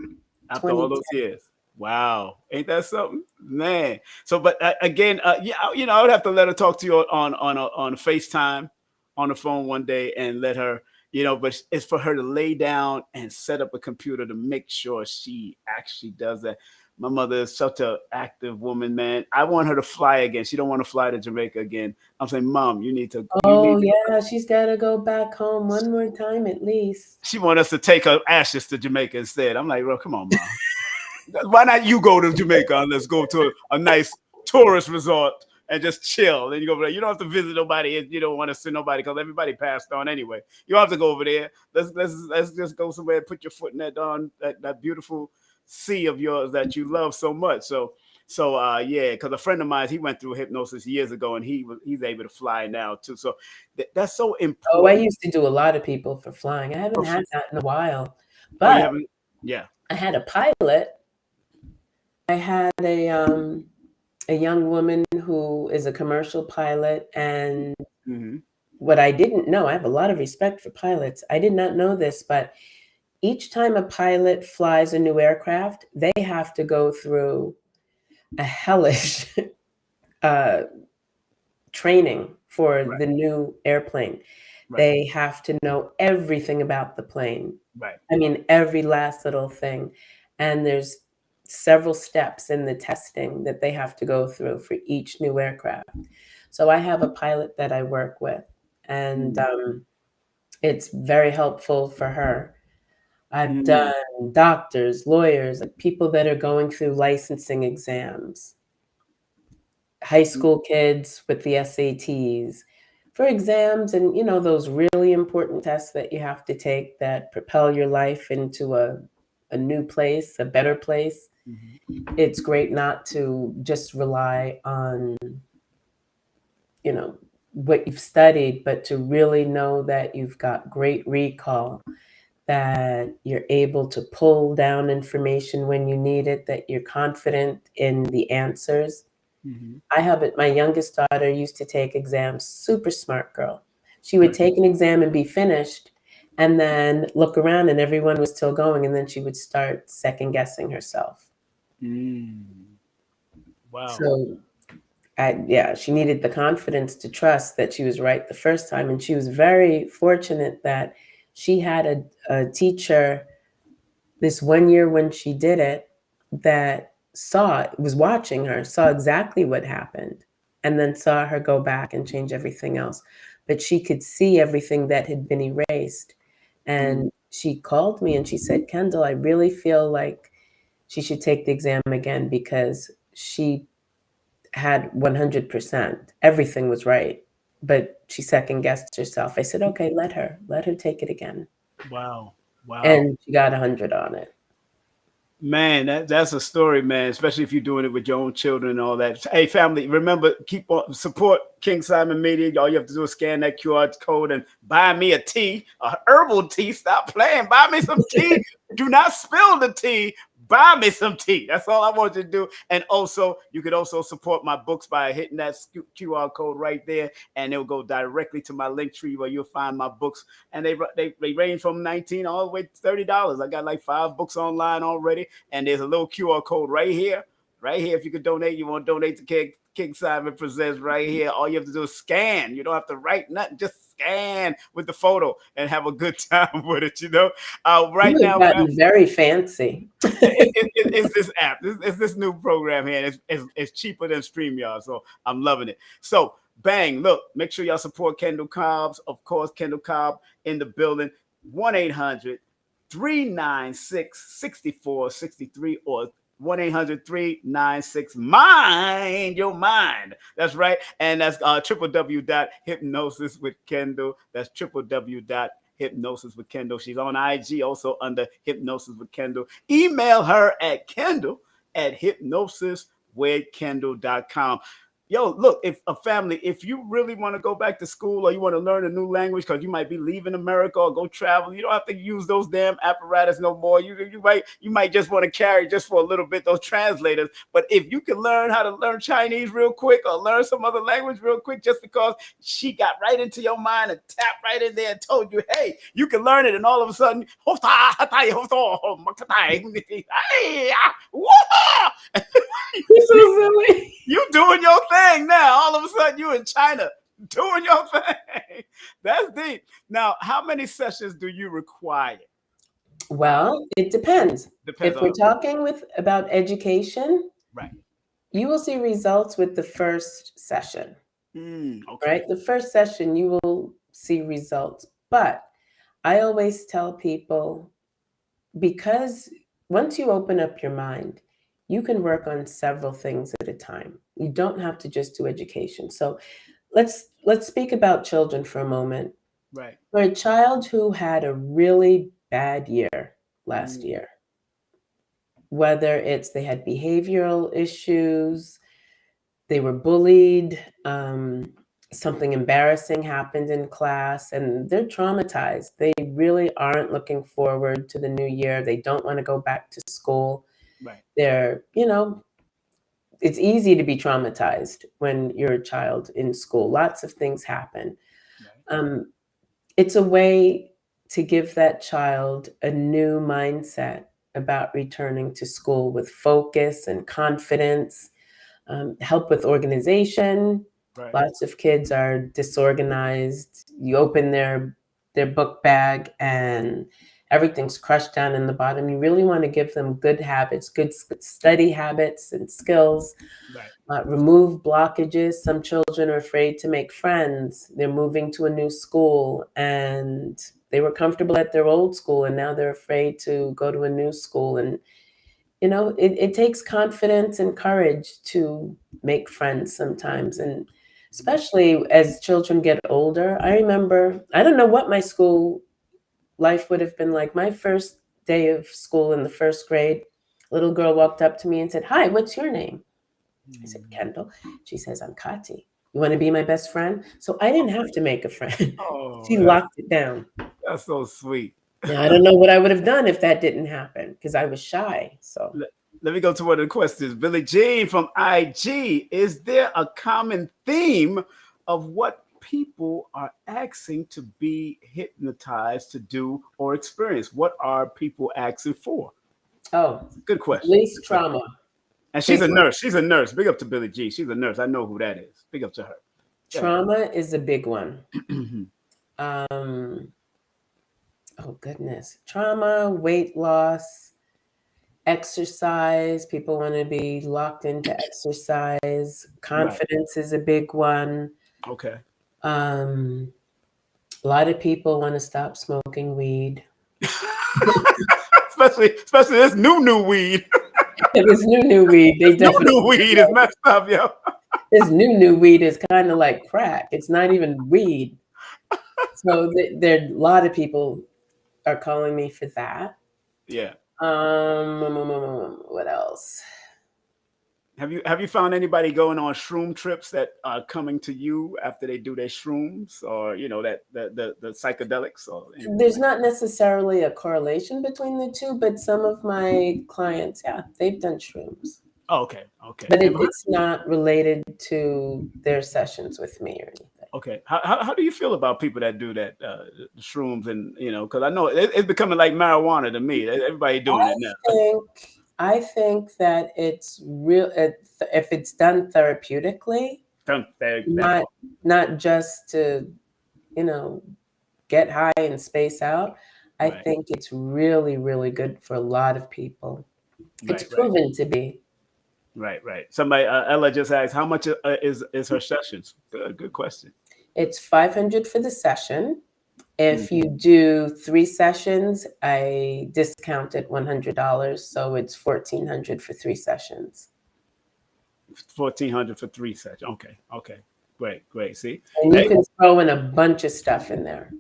after all those years. Wow, ain't that something, man? So, but again, yeah, I would have to let her talk to you on FaceTime, on the phone one day, and let her, but it's for her to lay down and set up a computer to make sure she actually does that. My mother is such an active woman, man. I want her to fly again. She don't want to fly to Jamaica again. I'm saying, Mom, you need to. She's got to go back home one more time at least. She want us to take her ashes to Jamaica instead. I'm like, well, come on, Mom. Why not you go to Jamaica and let's go to a nice tourist resort and just chill? And you go over there. You don't have to visit nobody. You don't want to see nobody because everybody passed on anyway. You don't have to go over there. Let's just go somewhere and put your foot in that beautiful sea of yours that you love so much. So yeah, because a friend of mine, he went through hypnosis years ago, and he's able to fly now too. So that's so important. Oh, I used to do a lot of people for flying. I haven't had that in a while, but yeah, I had a pilot. I had a young woman who is a commercial pilot, and what I didn't know, I have a lot of respect for pilots. I did not know this, but each time a pilot flies a new aircraft, they have to go through a hellish training for the new airplane. They have to know everything about the plane. I mean, every last little thing. And there's several steps in the testing that they have to go through for each new aircraft. So I have a pilot that I work with, and it's very helpful for her. I've done doctors, lawyers, like people that are going through licensing exams, high school kids with the SATs for exams, and those really important tests that you have to take that propel your life into a new place, a better place. It's great not to just rely on what you've studied, but to really know that you've got great recall, that you're able to pull down information when you need it, that you're confident in the answers. I have it. My youngest daughter used to take exams, super smart girl. She would take an exam and be finished, and then look around and everyone was still going, and then she would start second guessing herself. Wow. So she needed the confidence to trust that she was right the first time. And she was very fortunate that she had a teacher this one year when she did it that was watching her, saw exactly what happened, and then saw her go back and change everything else. But she could see everything that had been erased. And she called me and she said, Kendell, I really feel like she should take the exam again because she had 100%. Everything was right, but she second guessed herself. I said, okay, let her take it again. Wow. And she got 100 on it. Man, that's a story, man, especially if you're doing it with your own children and all that. Hey, family, remember, support King Simon Media. All you have to do is scan that QR code and buy me a tea, a herbal tea. Stop playing. Buy me some tea. Do not spill the tea. Buy me some tea. That's all I want you to do. And also, you could also support my books by hitting that QR code right there, and it'll go directly to my Linktree where you'll find my books. And they range from $19 all the way to $30. I got like 5 books online already, and there's a little QR code right here. Right here, if you could donate, you want to donate to King Simon Presents right here. All you have to do is scan. You don't have to write nothing. Just scan with the photo and have a good time with it, Right now, gotten very fancy. It's this app. It's this new program here. It's cheaper than StreamYard, so I'm loving it. So, bang, look, make sure y'all support Kendell Cobb. Of course, Kendell Cobb in the building. 1-800-396-6463 or 1-800-396 Mind Your Mind. That's right. And that's www.hypnosiswithkendell. That's www.hypnosiswithkendell. Hypnosis with Kendell. She's on IG also under Hypnosis with Kendell. Email her at Kendell@hypnosiswithkendell.com. Yo, look, if you really want to go back to school or you want to learn a new language because you might be leaving America or go travel, you don't have to use those damn apparatus no more. You might just want to carry just for a little bit those translators. But if you can learn how to learn Chinese real quick or learn some other language real quick, just because she got right into your mind and tapped right in there and told you, hey, you can learn it, and all of a sudden, You're so silly. You doing your thing now. All of a sudden, you in China doing your thing. That's deep. Now, how many sessions do you require? Well, it depends. If we're talking about education, right, you will see results with the first session. Okay. Right? The first session, you will see results. But I always tell people, because once you open up your mind, you can work on several things at a time. You don't have to just do education. So let's speak about children for a moment. Right. For a child who had a really bad year last year, whether it's they had behavioral issues, they were bullied, something embarrassing happened in class, and they're traumatized. They really aren't looking forward to the new year. They don't want to go back to school. Right. They're, it's easy to be traumatized when you're a child in school. Lots of things happen. Right. It's a way to give that child a new mindset about returning to school with focus and confidence, help with organization. Right. Lots of kids are disorganized. You open their book bag and everything's crushed down in the bottom. You really want to give them good habits, good study habits and skills. Right. Remove blockages. Some children are afraid to make friends. They're moving to a new school and they were comfortable at their old school and now they're afraid to go to a new school. And it takes confidence and courage to make friends sometimes. And especially as children get older, I remember, I don't know what my school life would have been like. My first day of school in the first grade, a little girl walked up to me and said, "Hi, what's your name?" I said, "Kendell." She says, "I'm Kati. You want to be my best friend?" So I didn't have to make a friend. She locked it down. That's so sweet. Now, I don't know what I would have done if that didn't happen because I was shy. So let me go to one of the questions. Billie Jean from IG. Is there a common theme of what people are asking to be hypnotized to do or experience? What are people asking for? Oh, good question. Least trauma. And she's a nurse. She's a nurse. Big up to Billie Jean. She's a nurse. I know who that is. Big up to her. Trauma is a big one. Oh, goodness. Trauma, weight loss, exercise. People want to be locked into exercise. Confidence is a big one. Okay. A lot of people want to stop smoking weed. especially this new weed. This new weed. They definitely new weed is messed up, yo. This new weed is kind of like crack. It's not even weed. So there a lot of people are calling me for that. Yeah. What else? Have you found anybody going on shroom trips that are coming to you after they do their shrooms, or that the psychedelics? Or there's not necessarily a correlation between the two, but some of my clients, yeah, they've done shrooms. Oh, okay. But it's not related to their sessions with me or anything. Okay. How do you feel about people that do that shrooms and because I know it's becoming like marijuana to me. Everybody doing it now. I think that it's real if it's done therapeutically, not just to get high and space out. I think it's really, really good for a lot of people. It's proven to be. Right. Somebody, Ella just asked, how much is her sessions? Good question. It's $500 for the session. If you do 3 sessions, I discount it $100, so it's $1,400 for 3 sessions. $1,400 for 3 sessions. Okay. Great. See, and you can throw in a bunch of stuff in there.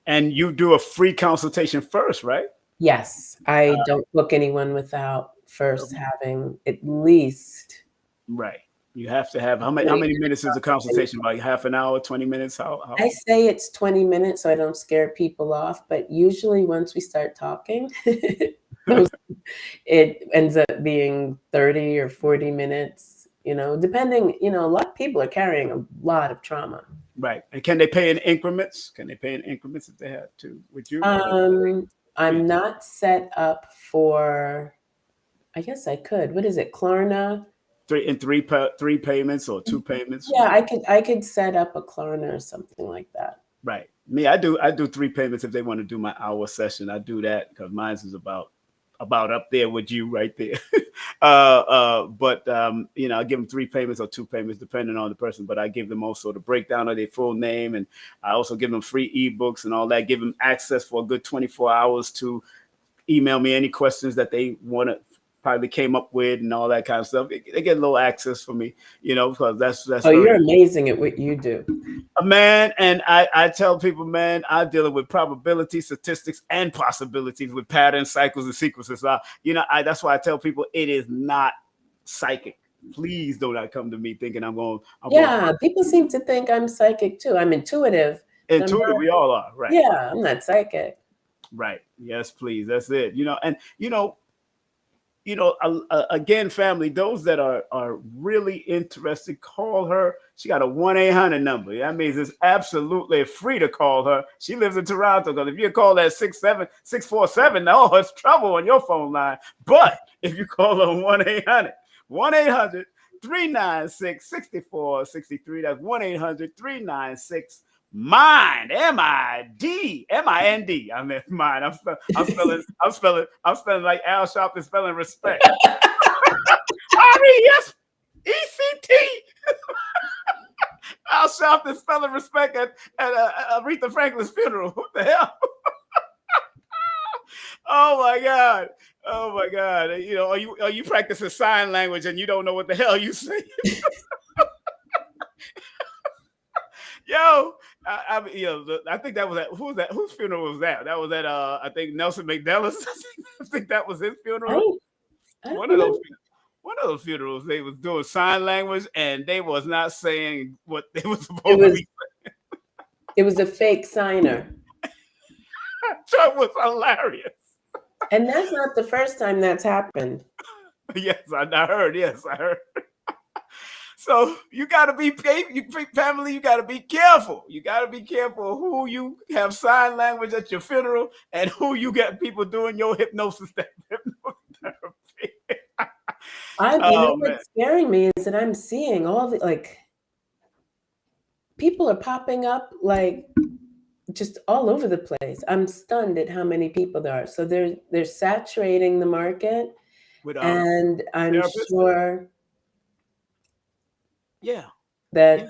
And you do a free consultation first, right? Yes, I don't book anyone without first having at least. Right. You have to have how many minutes is a consultation? Like half an hour, 20 minutes? How? I say it's 20 minutes so I don't scare people off, but usually once we start talking, it ends up being 30 or 40 minutes, depending, a lot of people are carrying a lot of trauma. Right. And can they pay in increments? Can they pay in increments if they have to with you? I'm not set up for, I guess I could. What is it, Klarna? Three payments or 2 payments? Yeah, I could set up a Klarna or something like that. Right. Me, I do 3 payments if they want to do my hour session. I do that because mine is about up there with you right there. But I give them 3 payments or 2 payments depending on the person. But I give them also the breakdown of their full name, and I also give them free ebooks and all that. Give them access for a good 24 hours to email me any questions that they want to probably came up with and all that kind of stuff. They get a little access for me, because that's. Oh, you're amazing at what you do. Man, and I tell people, man, I'm dealing with probability, statistics, and possibilities with patterns, cycles, and sequences. That's why I tell people it is not psychic. Please do not come to me thinking I'm going. People seem to think I'm psychic too. I'm intuitive. Intuitive, we all are, right? Yeah, I'm not psychic. Right. Yes, please. That's it. Again, family, those that are really interested, call her. She got a 1-800 number. That means it's absolutely free to call her. She lives in Toronto, because if you call that 647, no, it's trouble on your phone line. But if you call her 1-800-396-6463, that's 1-800-396 Mind, M-I-D. I mean, mind. I'm spelling like Al Sharpton spelling respect. R-E-S-E-C-T. Al Sharpton spelling respect at Aretha Franklin's funeral. What the hell? Oh my God. Are you practicing sign language and you don't know what the hell you say? Yo, I think that was who was that? Whose funeral was that? That was at I think Nelson Mandela's. I think that was his funeral. One of those funerals, they was doing sign language and they was not saying what they was supposed to be saying. It was a fake signer. That was hilarious. And that's not the first time that's happened. Yes, I heard. So you got to be family. You got to be careful. You got to be careful who you have sign language at your funeral and who you get people doing your hypnosis therapy. What's scaring me is that I'm seeing all the people are popping up just all over the place. I'm stunned at how many people there are. So they're saturating the market, and I'm sure. Yeah. That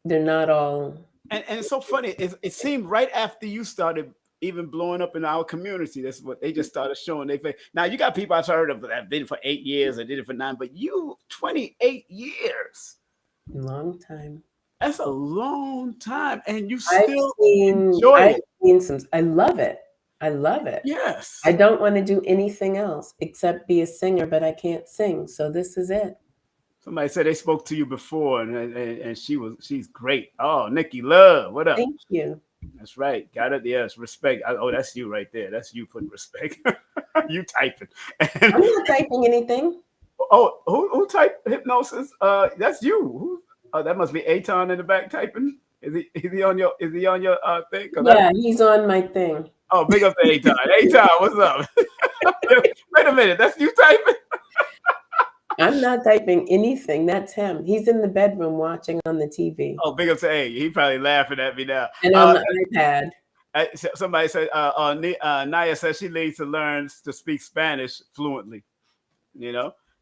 they're not all. And it's so funny. It seemed right after you started even blowing up in our community. That's what they just started showing. Now you got people I've heard of that have been for 8 years or did it for 9, but you 28 years. Long time. That's a long time. And you still enjoy it. I love it. I love it. Yes. I don't want to do anything else except be a singer, but I can't sing. So this is it. Somebody said they spoke to you before, and she's great. Oh, Nikki Love, what up? Thank you. That's right. Got it. Yes, respect. That's you right there. That's you putting respect. You typing. I'm not typing anything. Oh, who typed hypnosis? That's you. That must be Aton in the back typing. Is he on your thing? Yeah, he's on my thing. Oh, big up to Aton. Aton, what's up? Wait a minute, that's you typing? I'm not typing anything. That's him. He's in the bedroom watching on the TV. Oh, big up to A. He probably laughing at me now. And on the iPad. Somebody said, Naya says she needs to learn to speak Spanish fluently.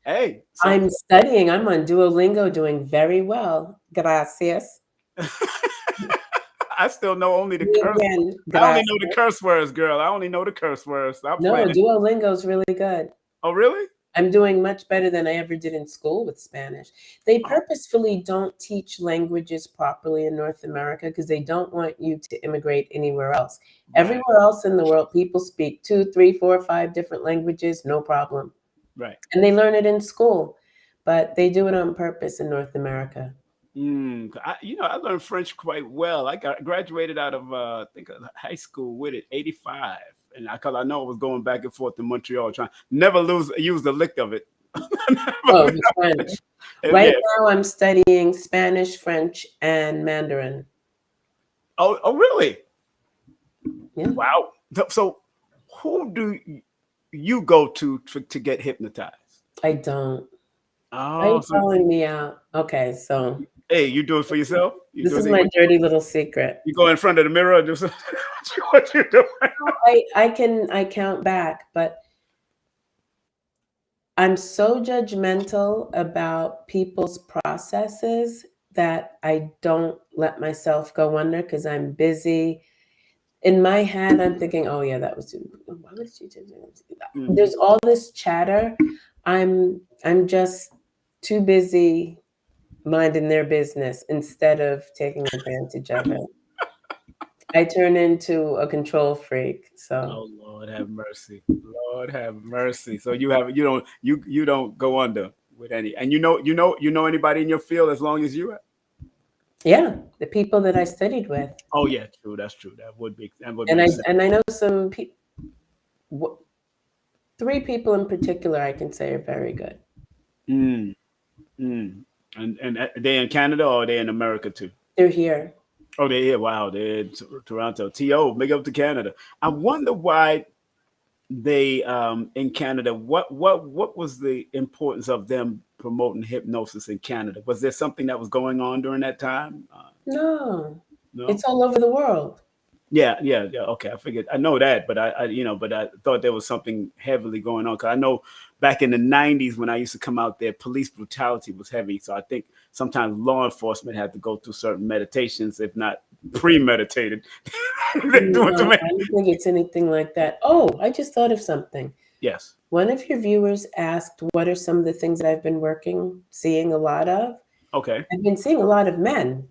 Hey. I'm studying. I'm on Duolingo doing very well. Gracias. I still know only the curse words. I only know the curse words, girl. I only know the curse words. No, Duolingo's really good. Oh, really? I'm doing much better than I ever did in school with Spanish. They purposefully don't teach languages properly in North America because they don't want you to immigrate anywhere else. Right. Everywhere else in the world, people speak 2, 3, 4, 5 different languages, no problem. Right. And they learn it in school, but they do it on purpose in North America. I learned French quite well. I graduated out of I think high school with it, 85. And because I know I was going back and forth to Montreal, trying never use the lick of it. The French. Right now, I'm studying Spanish, French, and Mandarin. Oh, really? Yeah. Wow. So, who do you go to get hypnotized? I don't. Oh, are you calling me out? Okay, so. Hey, you do it for yourself? This is my dirty little secret. You go in front of the mirror and do what you're doing. I count back, but I'm so judgmental about people's processes that I don't let myself go under because I'm busy. In my head, I'm thinking, oh yeah, that was too. Why would you do that? There's all this chatter. I'm just too busy minding their business instead of taking advantage of it. I turn into a control freak. So. Oh Lord have mercy. Lord have mercy. So you don't go under with any, and you know anybody in your field as long as you have? Yeah, the people that I studied with. Oh yeah, true. That's true. That would be. And I know some people. 3 people in particular I can say are very good. And they in Canada or are they in America too? They're here. Oh, they're here. Wow, they're in Toronto. T.O., big up to Canada. I wonder why they in Canada. What was the importance of them promoting hypnosis in Canada? Was there something that was going on during that time? No, it's all over the world. Yeah. Okay, I figured. I know that, but I thought there was something heavily going on because I know back in the 90s when I used to come out there, police brutality was heavy. So I think sometimes law enforcement had to go through certain meditations, if not premeditated. I don't think it's anything like that. Oh, I just thought of something. Yes. One of your viewers asked, what are some of the things that I've been seeing a lot of? Okay. I've been seeing a lot of men.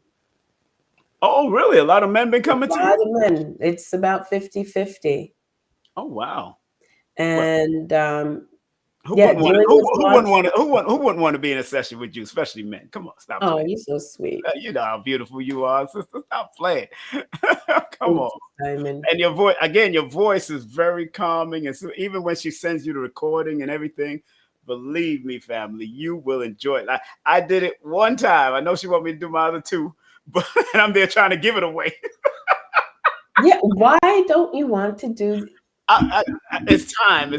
Oh, really? A lot of men been coming to you? A lot of men. It's about 50-50. Oh, wow. And who wouldn't want to be in a session with you, especially men? Come on, stop playing. Oh, you're so sweet. You know how beautiful you are, sister. Stop playing. Come on. Simon. And your voice is very calming. And so even when she sends you the recording and everything, believe me, family, you will enjoy it. I did it one time. I know she want me to do my other 2, but I'm there trying to give it away. Yeah, why don't you want to do? It's time to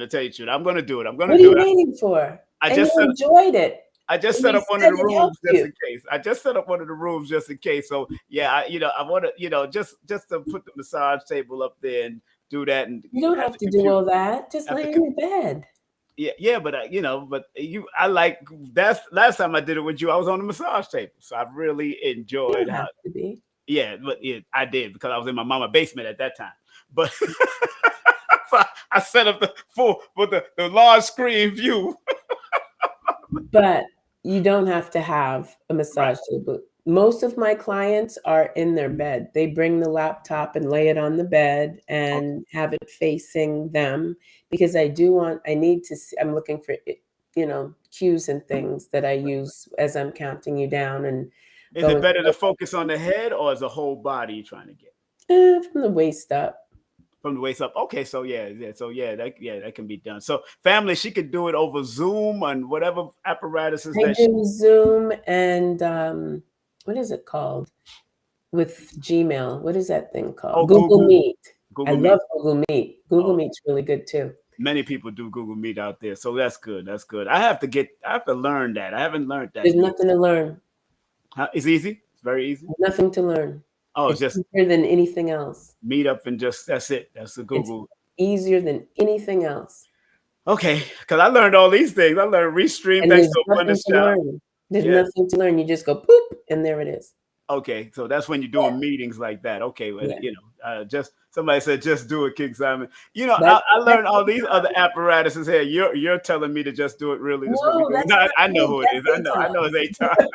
tell you the truth. I'm going to do it. What are you waiting for? You enjoyed it. I just set up one of the rooms just in case. I just set up one of the rooms just in case. So yeah, I want to, just to put the massage table up there and do that. And you don't have to do all that. Just lay in your bed. Yeah, but I like that's last time I did it with you. I was on the massage table, so I really enjoyed. You don't have to be. Yeah, but I did because I was in my mama's basement at that time. But so I set up the large screen view. But you don't have to have a massage table. Most of my clients are in their bed. They bring the laptop and lay it on the bed and have it facing them because I need to see, I'm looking for, cues and things that I use as I'm counting you down. And is it better to focus on the head or is the whole body you're trying to get? From the waist up. From the waist up. Okay, so that can be done. So family, she could do it over Zoom and whatever apparatuses I do Zoom and what is it called? With Gmail. What is that thing called? Oh, Google Meet. Google I Meet. love Google Meet. Google Meet's really good too. Many people do Google Meet out there. So that's good. That's good. I have to learn that. I haven't learned that. There's nothing to learn. It's easy. It's very easy. Nothing to learn. Oh, it's just easier than anything else. Meet up and that's it. That's the Google. It's easier than anything else. Okay, because I learned all these things. I learned Restream. Thanks to Abundance Child. There's nothing to learn. You just go poop, and there it is. Okay, so that's when you're doing meetings like that. Okay, well, just Somebody said, "Just do it, King Simon." You know, I learned all these other apparatuses here. You're telling me to just do it. Really, this is what we do. No, I know who it is. I know it's A-Time.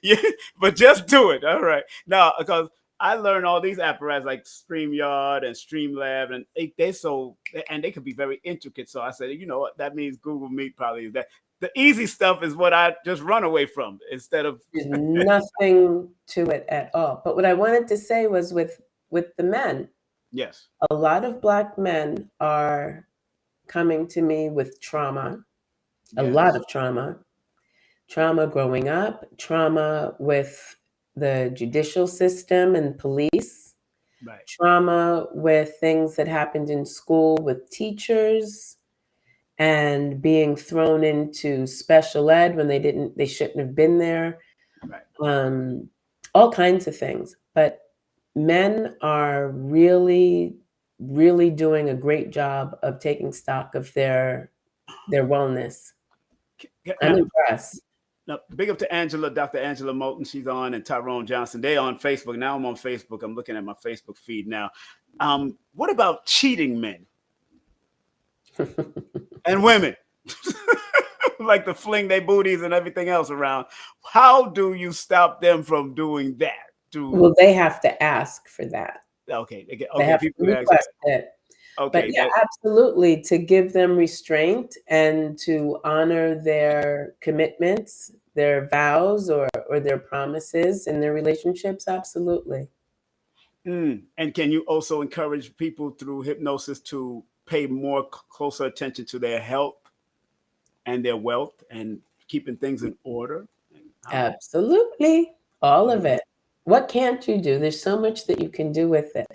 Yeah, but just do it. All right. Now, because I learned all these apparatus like StreamYard and Streamlab, and they could be very intricate. So I said, you know what, that means Google Meet probably is that. The easy stuff is what I just run away from instead of. There's nothing to it at all. But what I wanted to say was with the men. Yes. A lot of Black men are coming to me with trauma. A lot of trauma growing up, trauma with the judicial system and police, right. Trauma with things that happened in school with teachers, and being thrown into special ed when they shouldn't have been there. Right. All kinds of things. But men are really, really doing a great job of taking stock of their wellness. I'm impressed. Now, big up to Angela, Dr. Angela Moulton. She's on, and Tyrone Johnson. They on Facebook. Now I'm on Facebook. I'm looking at my Facebook feed now. What about cheating men? And women? Like to fling their booties and everything else around. How do you stop them from doing that? Well, they have to ask for that. Okay. They have to request it. Okay. But yeah, absolutely, to give them restraint and to honor their commitments, their vows or their promises in their relationships, absolutely. And can you also encourage people through hypnosis to pay more closer attention to their health and their wealth and keeping things in order? Absolutely. All of it. What can't you do? There's so much that you can do with it.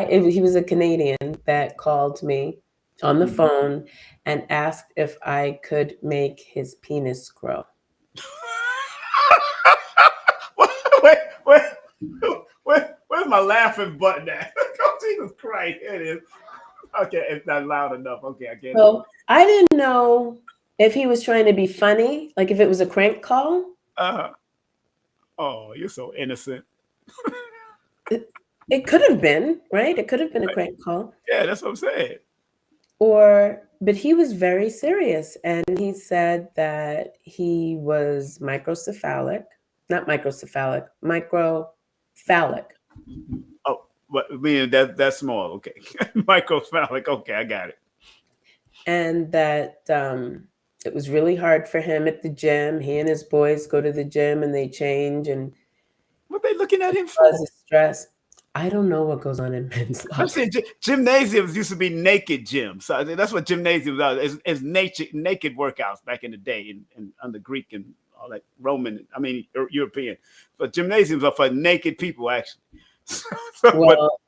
He was a Canadian that called me on the phone and asked if I could make his penis grow. Where's my laughing button at? Oh, Jesus Christ, it is. Okay, it's not loud enough. Okay, I get it. So I didn't know if he was trying to be funny, like if it was a crank call. Oh, you're so innocent. It could have been, right? It could have been a crank call. Yeah, that's what I'm saying. But he was very serious, and he said that he was microcephalic. Oh, meaning that's small. Okay. Microcephalic. Okay, I got it. And that it was really hard for him at the gym. He and his boys go to the gym and they change. And what they looking at him for? Because of stress. I don't know what goes on in men's lives. I'm saying gymnasiums used to be naked gyms. So that's what gymnasiums are. Is naked workouts back in the day, and under Greek and all that European. But gymnasiums are for naked people, actually.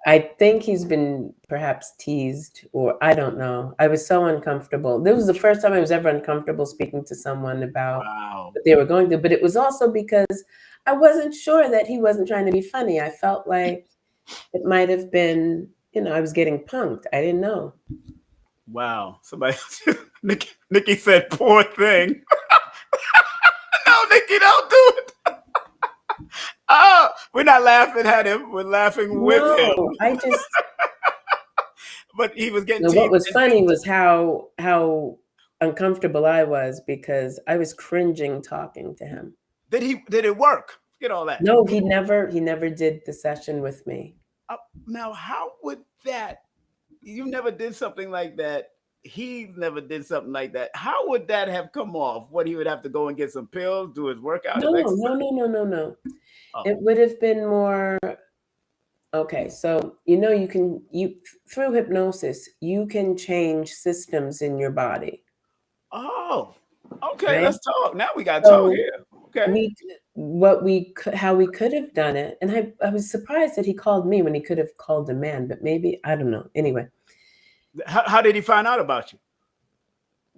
I think he's been perhaps teased, or I don't know. I was so uncomfortable. This was the first time I was ever uncomfortable speaking to someone about what they were going through. But it was also because I wasn't sure that he wasn't trying to be funny. I felt like it might have been, I was getting punked. I didn't know. Wow. Somebody, Nikki said, poor thing. No, Nikki, don't do it. Oh, we're not laughing at him. We're laughing with him. But he was getting. What was funny was how uncomfortable I was because I was cringing talking to him. Did it work? Get all that. No, he never did the session with me. Now, how would that? You never did something like that. He never did something like that. How would that have come off? What, he would have to go and get some pills, do his workout? No. Oh. It would have been more. Okay, so you through hypnosis, you can change systems in your body. Oh, okay. Right? Let's talk. Now we got to talk here. Okay. How we could have done it, and I was surprised that he called me when he could have called a man, but maybe, I don't know. Anyway. How did he find out about you?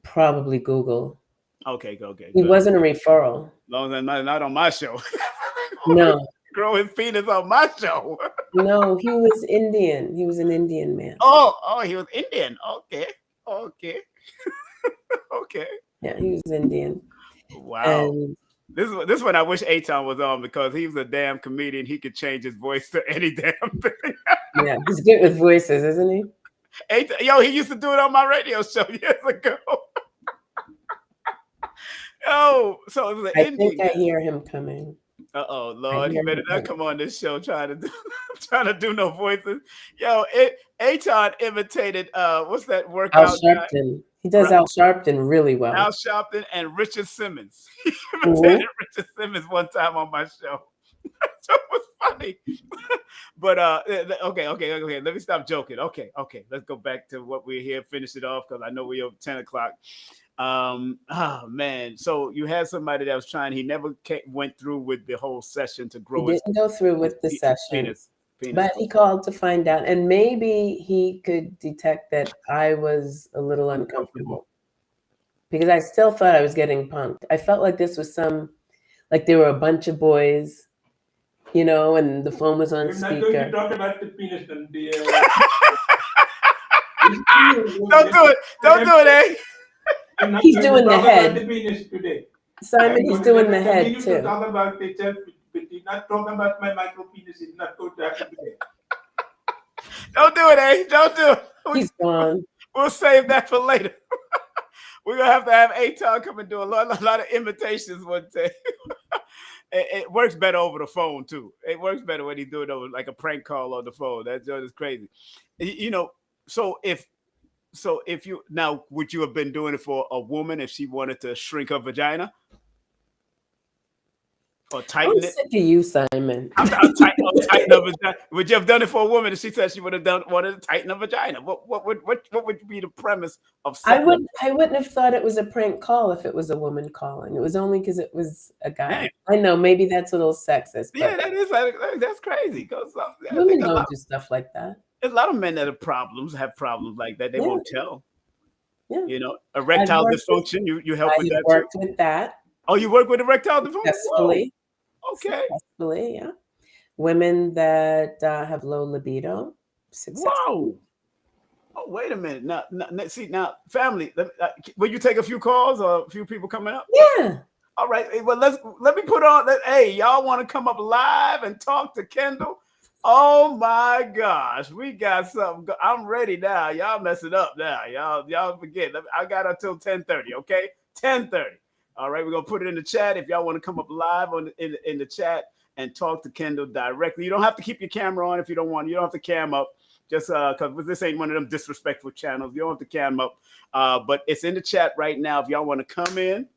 Probably Google. Okay. He wasn't a referral. As long as not on my show. No. Grow his penis on my show. No, he was Indian. He was an Indian man. Oh, he was Indian. Okay. Okay. Yeah, he was Indian. Wow. This one I wish Aton was on because he was a damn comedian. He could change his voice to any damn thing. Yeah, he's good with voices, isn't he? Yo, he used to do it on my radio show years ago. Oh, so it was an Indian think I hear him coming. Uh-oh, Lord, he better not come on this show trying to do no voices. Yo, Aton imitated what's that workout? Al Sharpton. He does Al Sharpton really well. Al Sharpton and Richard Simmons. He imitated Richard Simmons one time on my show. So it was funny. But okay. Let me stop joking. Okay. Let's go back to what we're here. Finish it off because I know we're over 10 o'clock. Oh man, so you had somebody that was trying. He never went through with the whole session to grow. He didn't go through with the session, penis. But he called to find out, and maybe he could detect that I was a little uncomfortable because I still thought I was getting punked. I felt like this was like there were a bunch of boys, and the phone was on speaker. Not going to talk about the penis and the. Don't do it, eh? He's doing the head. Today. Simon, he's doing the head too. Talk about the self, but did not talk about my micro penis. It's not going to happen today. Don't do it, eh? Don't do it. He's gone. We'll save that for later. We're gonna have to have Aton come and do a lot of imitations one day. It works better over the phone too. It works better when he do it over like a prank call on the phone. That joke is crazy. So if you now, would you have been doing it for a woman if she wanted to shrink her vagina or tighten it? I'm sick of you, Simon. I'm tighten her vagina. Would you have done it for a woman if she said she would have wanted to tighten her vagina? What would be the premise of? I wouldn't have thought it was a prank call if it was a woman calling. It was only because it was a guy. Man. I know maybe that's a little sexist. Yeah, that's crazy because women don't do stuff like that. There's a lot of men that have problems like that. They won't tell. Yeah. Erectile dysfunction. You help with that too? Worked with that. Oh, you work with erectile dysfunction? Successfully. Whoa. Okay. Successfully, yeah. Women that have low libido. Whoa. Oh, wait a minute. Now, family, will you take a few calls or a few people coming up? Yeah. All right. Well, let me put on that. Hey, y'all want to come up live and talk to Kendell? Oh my gosh, we got something. I'm ready now. Y'all mess it up now. Y'all forget. I got until 10:30. Okay, 10:30. All right, we're gonna put it in the chat if y'all want to come up live in the chat and talk to Kendell directly. You don't have to keep your camera on if you don't want. You don't have to cam up. Just because this ain't one of them disrespectful channels. You don't have to cam up. But it's in the chat right now. If y'all want to come in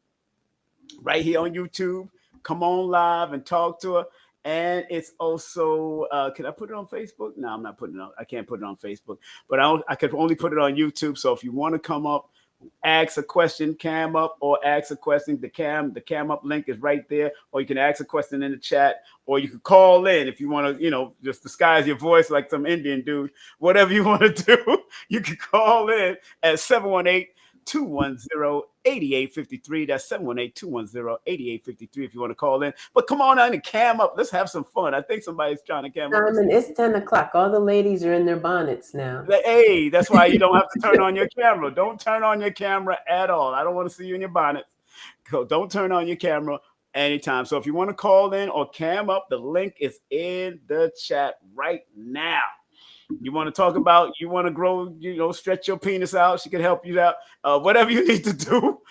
right here on YouTube, come on live and talk to her. And it's also, can I put it on Facebook? No, I'm not putting it on. I can't put it on Facebook, but I could only put it on YouTube. So if you want to come up, ask a question, cam up, or ask a question, the cam up link is right there. Or you can ask a question in the chat, or you can call in if you want to, just disguise your voice like some Indian dude. Whatever you want to do, you can call in at 718-210-8853. That's 718-210-8853 if you want to call in. But come on in and cam up. Let's have some fun. I think somebody's trying to cam up. It's 10 o'clock. All the ladies are in their bonnets now. Hey, that's why you don't have to turn on your camera. Don't turn on your camera at all. I don't want to see you in your bonnets. So don't turn on your camera anytime. So if you want to call in or cam up, the link is in the chat right now. You want to talk about, you want to grow, stretch your penis out. She can help you out. Whatever you need to do.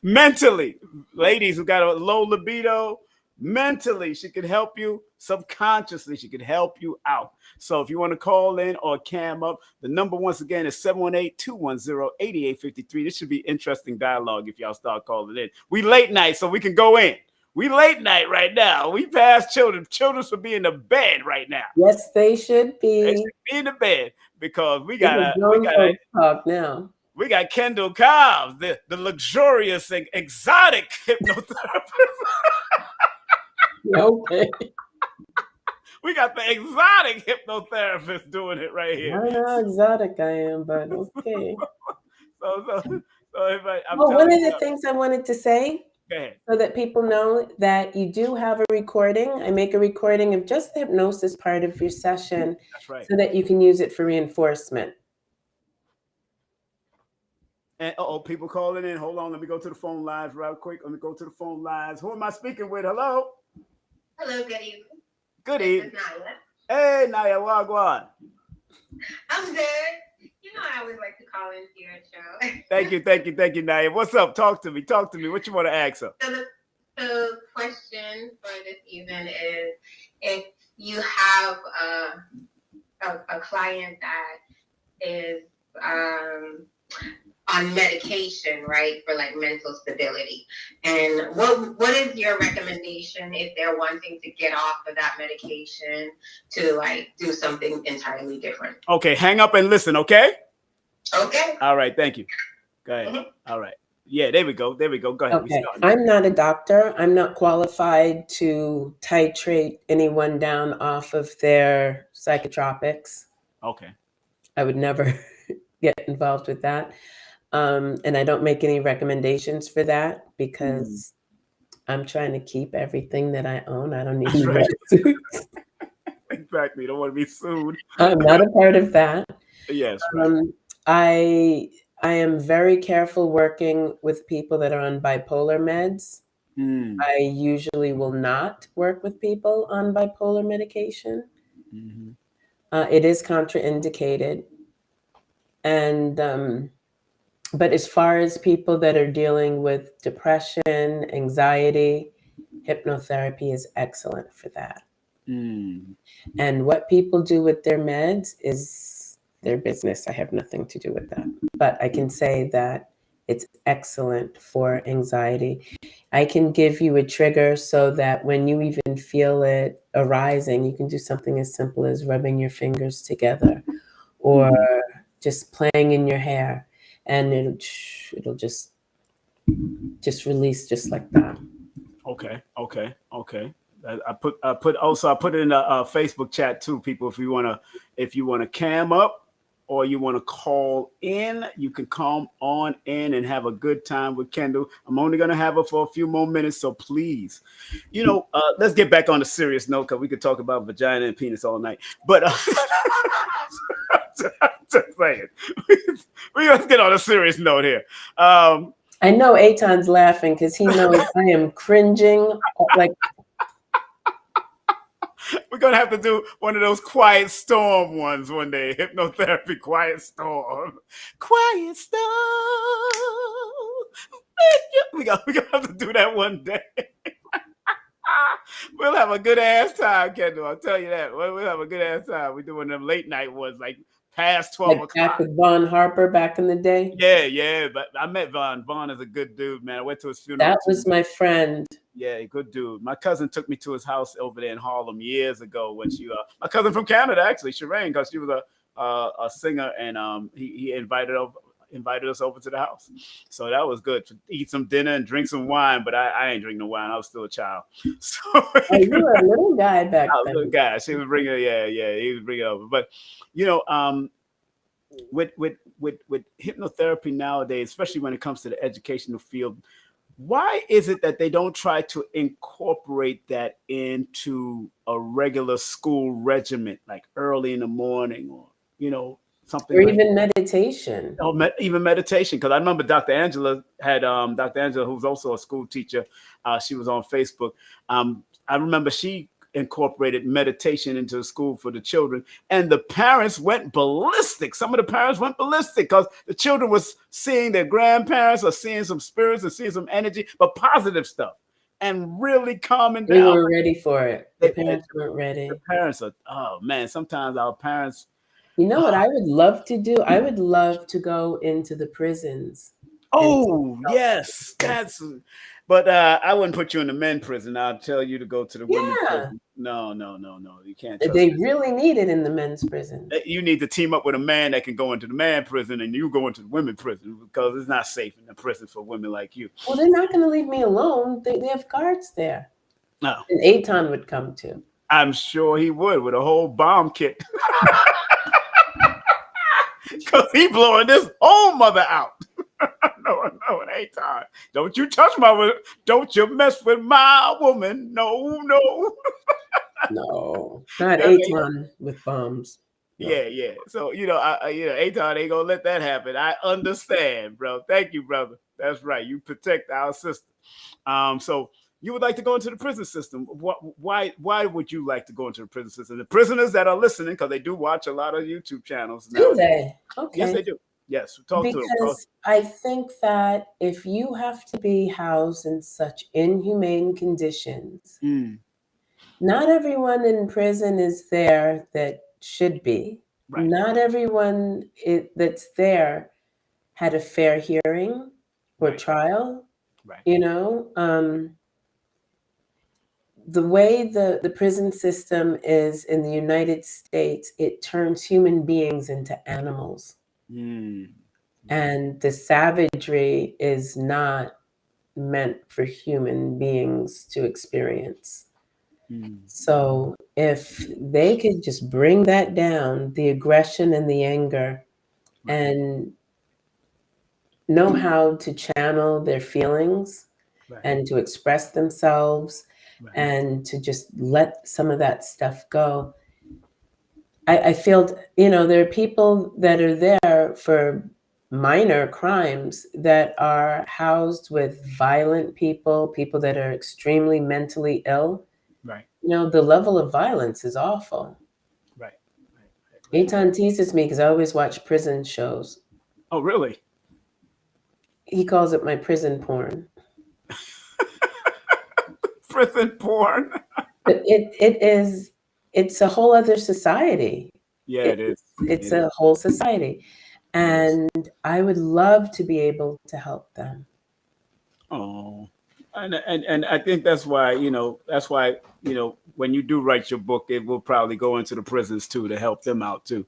Mentally, ladies who got a low libido, mentally, she can help you. Subconsciously, she can help you out. So if you want to call in or cam up, the number once again is 718-210-8853. This should be interesting dialogue if y'all start calling in. We late night, so we can go in. We late night right now. We past children. Children should be in the bed right now. Yes, they should be. They should be in the bed because we got talk now. We got Kendell Cobb, the luxurious and exotic hypnotherapist. Okay. We got the exotic hypnotherapist doing it right here. I don't know how exotic I am, but okay. So one of the things I wanted to say, so that people know that you do have a recording. I make a recording of just the hypnosis part of your session. That's right. So that you can use it for reinforcement. And people calling in. Hold on, let me go to the phone lines real quick. Let me go to the phone lines. Who am I speaking with? Hello. Hello. Good evening. Good evening. Hey, Naya, wagwan. I'm good. You know, I always like to call into your show. Thank you, Naya. What's up? Talk to me. What you want to ask her? So the question for this evening is, if you have a client that is on medication, right, for like mental stability, and what is your recommendation if they're wanting to get off of that medication to like do something entirely different? Okay, hang up and listen, okay? Okay. All right, thank you. Go ahead. Mm-hmm. All right. Yeah, there we go. Go ahead. Okay. I'm not a doctor. I'm not qualified to titrate anyone down off of their psychotropics. Okay. I would never get involved with that. And I don't make any recommendations for that because I'm trying to keep everything that I own. I don't need any lawsuits. Exactly. Don't want to be sued. I'm not a part of that. Yes. Right. I am very careful working with people that are on bipolar meds. I usually will not work with people on bipolar medication. Mm-hmm. It is contraindicated. And but as far as people that are dealing with depression, anxiety, hypnotherapy is excellent for that. And what people do with their meds is their business. I have nothing to do with that. But I can say that it's excellent for anxiety. I can give you a trigger so that when you even feel it arising, you can do something as simple as rubbing your fingers together or just playing in your hair, and it'll just release just like that. Okay. I put it in the Facebook chat too, people. If you wanna cam up or you want to call in, you can come on in and have a good time with Kendell. I'm only gonna have her for a few more minutes, so please, let's get back on a serious note because we could talk about vagina and penis all night. But just saying, let's get on a serious note here. I know Aton's laughing because he knows I am cringing like. We're going to have to do one of those quiet storm ones one day. Hypnotherapy, quiet storm. Quiet storm. We're going to have to do that one day. We'll have a good ass time, Kendell. I'll tell you that. We'll have a good ass time. We're doing them late night ones, like past 12 o'clock. Back with Von Harper back in the day? Yeah. But I met Von. Von is a good dude, man. I went to his funeral. That was my friend. Yeah, good dude. My cousin took me to his house over there in Harlem years ago when she, my cousin from Canada, actually, Shireen, because she was a singer, and he invited us over to the house. So that was good to eat some dinner and drink some wine, but I ain't drink no wine. I was still a child. So you were a little guy back then. I was a little guy. She was bringing, he was bringing it over. But with hypnotherapy nowadays, especially when it comes to the educational field, why is it that they don't try to incorporate that into a regular school regimen, like early in the morning, or something, or even meditation? Even meditation, because I remember Dr. Angela had Dr. Angela, who's also a school teacher. She was on Facebook. I remember she incorporated meditation into the school for the children, and the parents went ballistic. Some of the parents went ballistic because the children was seeing their grandparents or seeing some spirits and seeing some energy, but positive stuff, and really calming down. They weren't ready for it. The parents weren't ready. The parents are, oh man, sometimes our parents. You know what I would love to do? I would love to go into the prisons. Oh, yes, but I wouldn't put you in the men prison. I'll tell you to go to the women's prison. No, you can't. They really need it in the men's prison. You need to team up with a man that can go into the man prison, and you go into the women's prison, because it's not safe in the prison for women like you. Well, they're not going to leave me alone. They have guards there. No, and Aton would come too. I'm sure he would, with a whole bomb kit. Because he blowing this whole mother out. No, it ain't time. Don't you touch don't you mess with my woman. No. No, not Aton with bombs. Yeah. So Aton ain't gonna let that happen. I understand, bro. Thank you, brother. That's right. You protect our system. So you would like to go into the prison system. Why would you like to go into the prison system? The prisoners that are listening, because they do watch a lot of YouTube channels now. Do they? Okay. Yes, they do. Yes, talk to them. Because I think that if you have to be housed in such inhumane conditions, not everyone in prison is there that should be. Right. Not everyone that's there had a fair hearing or trial. Right. The way the prison system is in the United States, it turns human beings into animals. And the savagery is not meant for human beings to experience. So if they could just bring that down, the aggression and the anger, and know how to channel their feelings and to express themselves and to just let some of that stuff go. I feel, there are people that are there for minor crimes that are housed with violent people that are extremely mentally ill. Right. The level of violence is awful. Right. Aton teases me because I always watch prison shows. Oh, really? He calls it my prison porn. Prison porn. But it's a whole other society. Yeah, it is. It's a whole society. And I would love to be able to help them. Oh, and I think that's why, when you do write your book, it will probably go into the prisons too, to help them out too,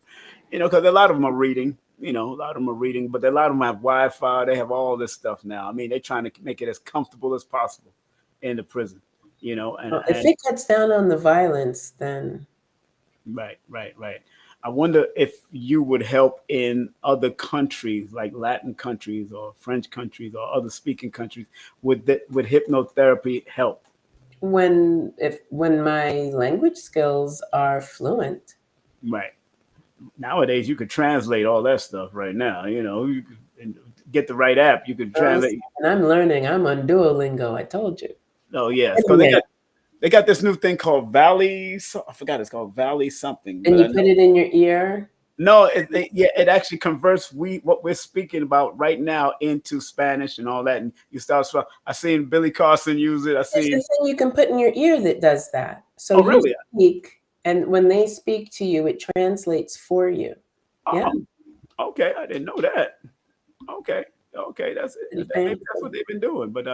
because a lot of them are reading, but a lot of them have Wi-Fi. They have all this stuff now. I mean, they're trying to make it as comfortable as possible in the prison, if it cuts down on the violence, then. Right. I wonder if you would help in other countries, like Latin countries or French countries or other speaking countries. Would hypnotherapy help? When my language skills are fluent. Right. Nowadays, you could translate all that stuff right now. You could get the right app. You could translate. And I'm learning. I'm on Duolingo. I told you. Oh yes, because they got this new thing called Valley. I forgot it's called Valley something. And you put it in your ear? No, it actually converts what we're speaking about right now into Spanish and all that. And you start. I seen Billy Carson use it. There's this thing you can put in your ear that does that. So really? You speak, and when they speak to you, it translates for you. Yeah. Okay, I didn't know that. Okay, that's it. Maybe that's what they've been doing. But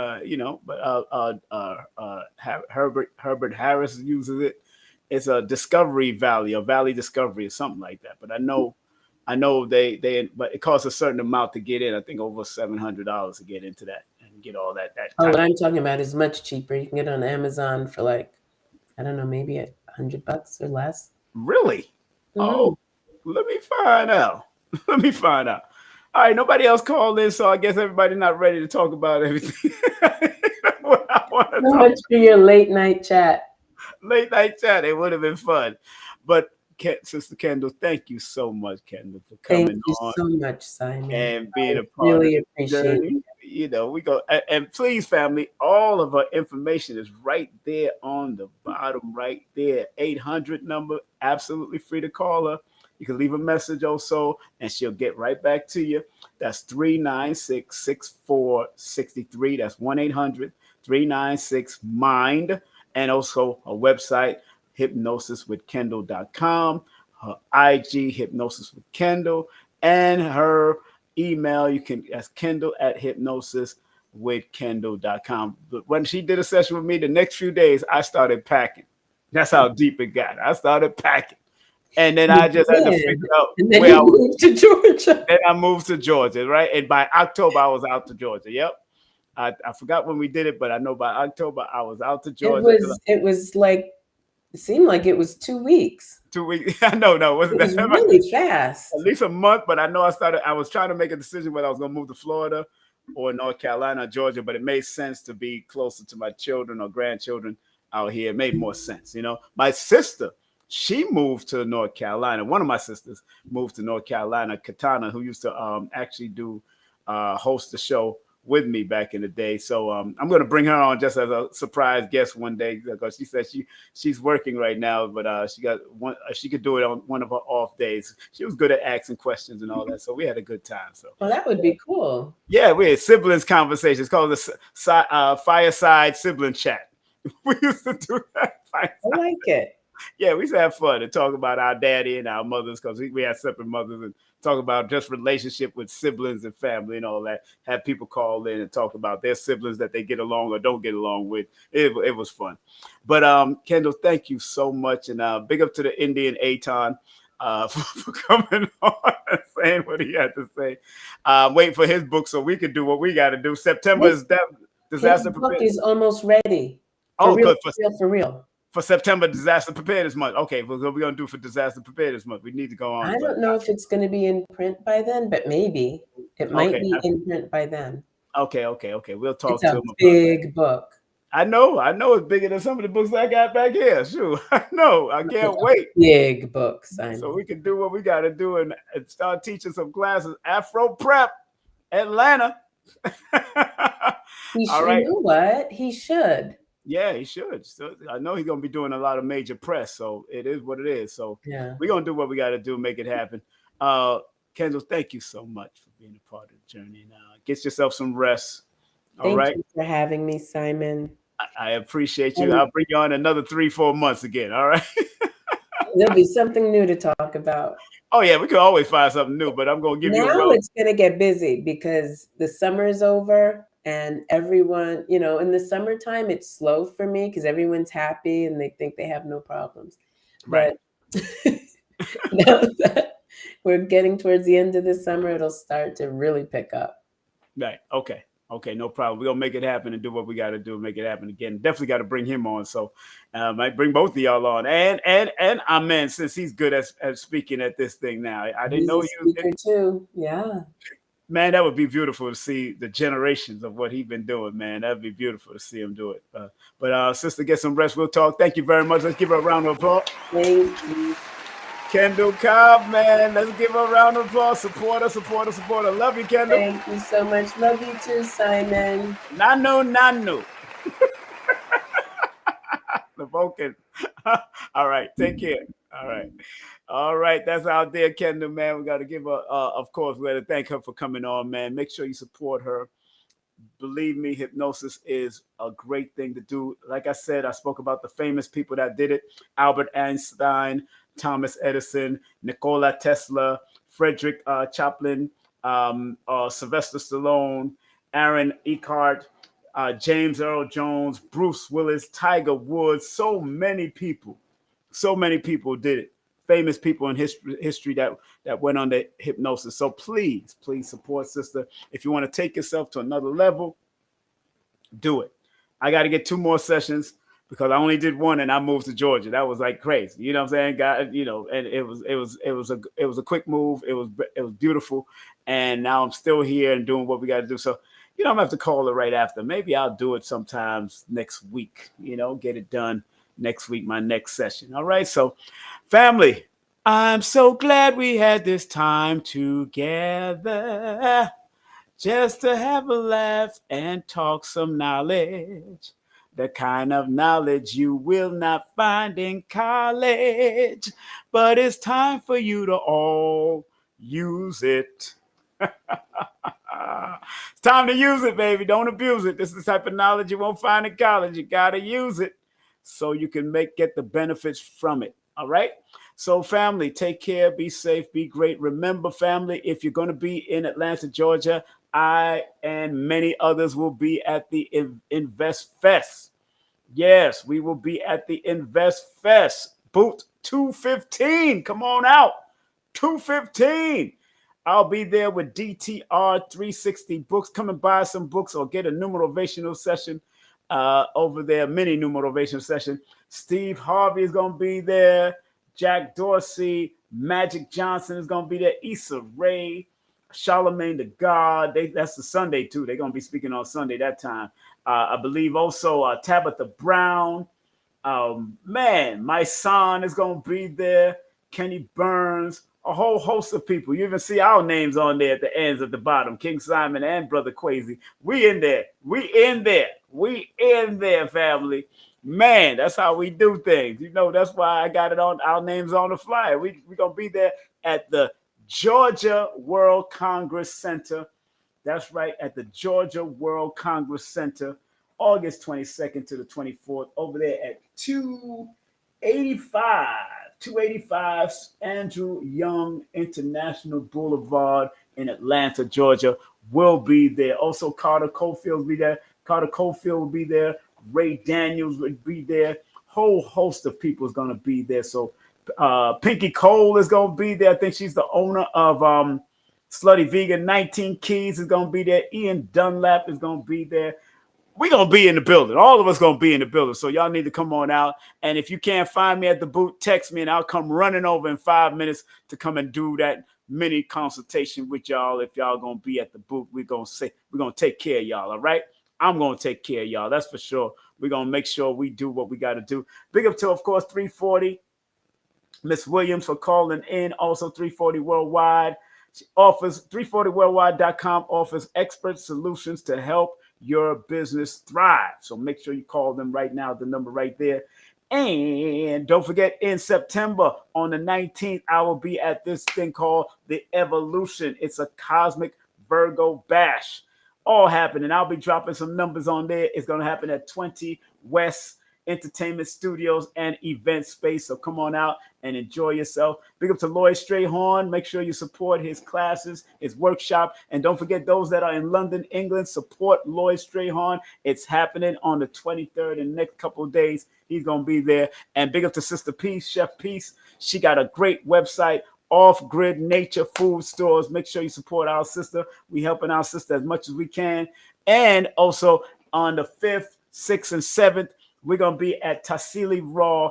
Herbert Harris uses it. It's a Discovery Valley or Valley Discovery or something like that. But I know they but it costs a certain amount to get in. I think over $700 to get into that and get all that. What I'm talking about is much cheaper. You can get it on Amazon for like, I don't know, maybe $100 or less. Really? Mm-hmm. Oh, let me find out. All right, nobody else called in, so I guess everybody's not ready to talk about everything. So much for your late night chat. It would have been fun. But Sister Kendell, thank you so much, Kendell, for coming on. Thank you so much, Simon. And being a part of the journey. We go, and please, family, all of our information is right there on the bottom, right there. 800 number, absolutely free to call her. You can leave a message also, and she'll get right back to you. That's 396-6463. That's 1-800-396-MIND. And also a website, hypnosiswithkendell.com. Her IG, Hypnosis with Kendell. And her email, you can ask Kendell at hypnosiswithkendell.com. But when she did a session with me, the next few days, I started packing. That's how deep it got. I started packing. And then I just had to figure out where I moved to Georgia. Then I moved to Georgia, right? And by October, I was out to Georgia. Yep. I forgot when we did it, but I know by October, I was out to Georgia. It was like, it seemed like it was 2 weeks. 2 weeks. No, it wasn't. It was really fast. At least a month, but I know I was trying to make a decision whether I was going to move to Florida or North Carolina or Georgia, but it made sense to be closer to my children or grandchildren out here. It made more sense. My sister she moved to North Carolina. One of my sisters moved to North Carolina, Katana, who used to actually do host the show with me back in the day. So I'm going to bring her on just as a surprise guest one day, because she said she's working right now, but she could do it on one of her off days. She was good at asking questions and all that, so we had a good time. So well, that would be cool. Yeah, we had siblings conversations. It's called the fireside sibling chat. We used to do that. I like it. Yeah, we used to have fun and talk about our daddy and our mothers, because we had separate mothers, and talk about just relationship with siblings and family and all that. Have people call in and talk about their siblings that they get along or don't get along with. It was fun. But Kendall, thank you so much, and big up to the Indian Aton for coming on and saying what he had to say. Waiting for his book so we can do what we got to do. September is that disaster. His book is almost ready. Good. For real. For September Disaster Preparedness Month. Okay, what we're going to do for Disaster Preparedness Month? We need to go on. I don't know if it's going to be in print by then, but maybe it might be in print by then. Okay. We'll talk to him. It's a big book. I know it's bigger than some of the books I got back here. Sure, I know. I can't wait. Big books. So we can do what we got to do and start teaching some classes. Afro Prep, Atlanta. He should. You know what? He should. Yeah, he should. So I know he's going to be doing a lot of major press, so it is what it is. So yeah, we're going to do what we got to do, make it happen. Kendall, thank you so much for being a part of the journey. Now, get yourself some rest. Thank you for having me, Simon. I appreciate you. I'll bring you on another 3-4 months again. All right. There'll be something new to talk about. Oh, yeah, we can always find something new, but I'm going to give you a Now it's going to get busy because the summer is over. And everyone, in the summertime, it's slow for me because everyone's happy and they think they have no problems. Right. But now that we're getting towards the end of the summer, it'll start to really pick up. Right. Okay, no problem. We're going to make it happen and do what we got to do and make it happen again. Definitely got to bring him on. So I might bring both of y'all on. And Amen, since he's good at speaking at this thing now. I didn't know you speaker too. Yeah. Man, that would be beautiful to see the generations of what he's been doing, man. That'd be beautiful to see him do it. But sister, get some rest. We'll talk. Thank you very much. Let's give her a round of applause. Thank you. Kendell Cobb, man. Let's give her a round of applause. Support her. Love you, Kendall. Thank you so much. Love you too, Simon. Nano. The Vulcan. All right. Take care. All right, that's out there, Kendall, man. We got to give her, of course, we got to thank her for coming on, man. Make sure you support her. Believe me, hypnosis is a great thing to do. Like I said, I spoke about the famous people that did it. Albert Einstein, Thomas Edison, Nikola Tesla, Frederick Chaplin, Sylvester Stallone, Aaron Eckhart, James Earl Jones, Bruce Willis, Tiger Woods. So many people did it. Famous people in history that went on the hypnosis. So please support sister. If you want to take yourself to another level, do it. I got to get 2 more sessions because I only did 1 and I moved to Georgia. That was like crazy. You know what I'm saying? And it was a quick move. It was beautiful. And now I'm still here and doing what we got to do. So I'm gonna have to call her right after. Maybe I'll do it sometimes next week, get it done next week, my next session. All right. So family, I'm so glad we had this time together just to have a laugh and talk some knowledge, the kind of knowledge you will not find in college, but it's time for you to all use it. It's time to use it, baby. Don't abuse it. This is the type of knowledge you won't find in college. You got to use it so you can get the benefits from it. All right. So family, take care, be safe, be great. Remember, family, if you're going to be in Atlanta, Georgia, I and many others will be at the Invest Fest. Yes, we will be at the Invest Fest. Booth 215. Come on out. 215. I'll be there with DTR 360 books. Come and buy some books or get a numerovational session over there, mini numerovation session. Steve Harvey is going to be there. Jack Dorsey, Magic Johnson is going to be there. Issa Rae, Charlemagne the God. That's the Sunday too. They're going to be speaking on Sunday that time. I believe also Tabitha Brown, Man, my son is going to be there. Kenny Burns, a whole host of people. You even see our names on there at the ends at the bottom. King Simon and Brother Quasi. We in there. We in there. We in there, family. Man, that's how we do things. You know, that's why I got it on our names on the flyer. We going to be there at the Georgia World Congress Center. That's right, at the Georgia World Congress Center, August 22nd to the 24th, over there at 285 Andrew Young International Boulevard in Atlanta, Georgia. Will be there. Also, Carter Cofield will be there. Carter Cofield will be there. Ray Daniels will be there. Whole host of people is going to be there. So Pinky Cole is going to be there. I think she's the owner of Slutty Vegan. 19 Keys is going to be there. Ian Dunlap is going to be there. We're going to be in the building. All of us going to be in the building. So y'all need to come on out. And if you can't find me at the booth, text me and I'll come running over in 5 minutes to come and do that mini consultation with y'all. If y'all going to be at the booth, we're going to take care of y'all. All right. I'm going to take care of y'all. That's for sure. We're going to make sure we do what we got to do. Big up to, of course, 340 Miss Williams for calling in. Also 340 Worldwide. She offers 340worldwide.com offers expert solutions to help your business thrive. So make sure you call them right now, the number right there. And don't forget, in September on the 19th, I will be at this thing called The Evolution. It's a cosmic Virgo bash. All happening. I'll be dropping some numbers on there. It's going to happen at 20 West Entertainment Studios and Event Space. So come on out and enjoy yourself. Big up to Lloyd Strayhorn. Make sure you support his classes, his workshop. And don't forget, those that are in London, England, support Lloyd Strayhorn. It's happening on the 23rd in the next couple of days. He's going to be there. And big up to Sister Peace, Chef Peace. She got a great website, Off-Grid Nature Food Stores. Make sure you support our sister. We helping our sister as much as we can. And also on the 5th, 6th, and 7th, we're going to be at Tassili Raw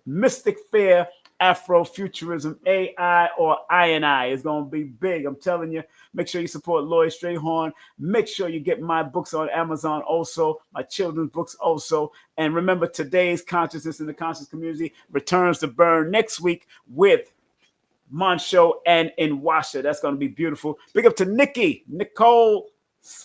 Mystic Fair Afrofuturism AI or I&I. It's going to be big. I'm telling you. Make sure you support Lloyd Strayhorn. Make sure you get my books on Amazon also, my children's books also. And remember, today's Consciousness in the Conscious Community returns to burn next week with Moncho and Inwasha. That's going to be beautiful. Big up to Nicole,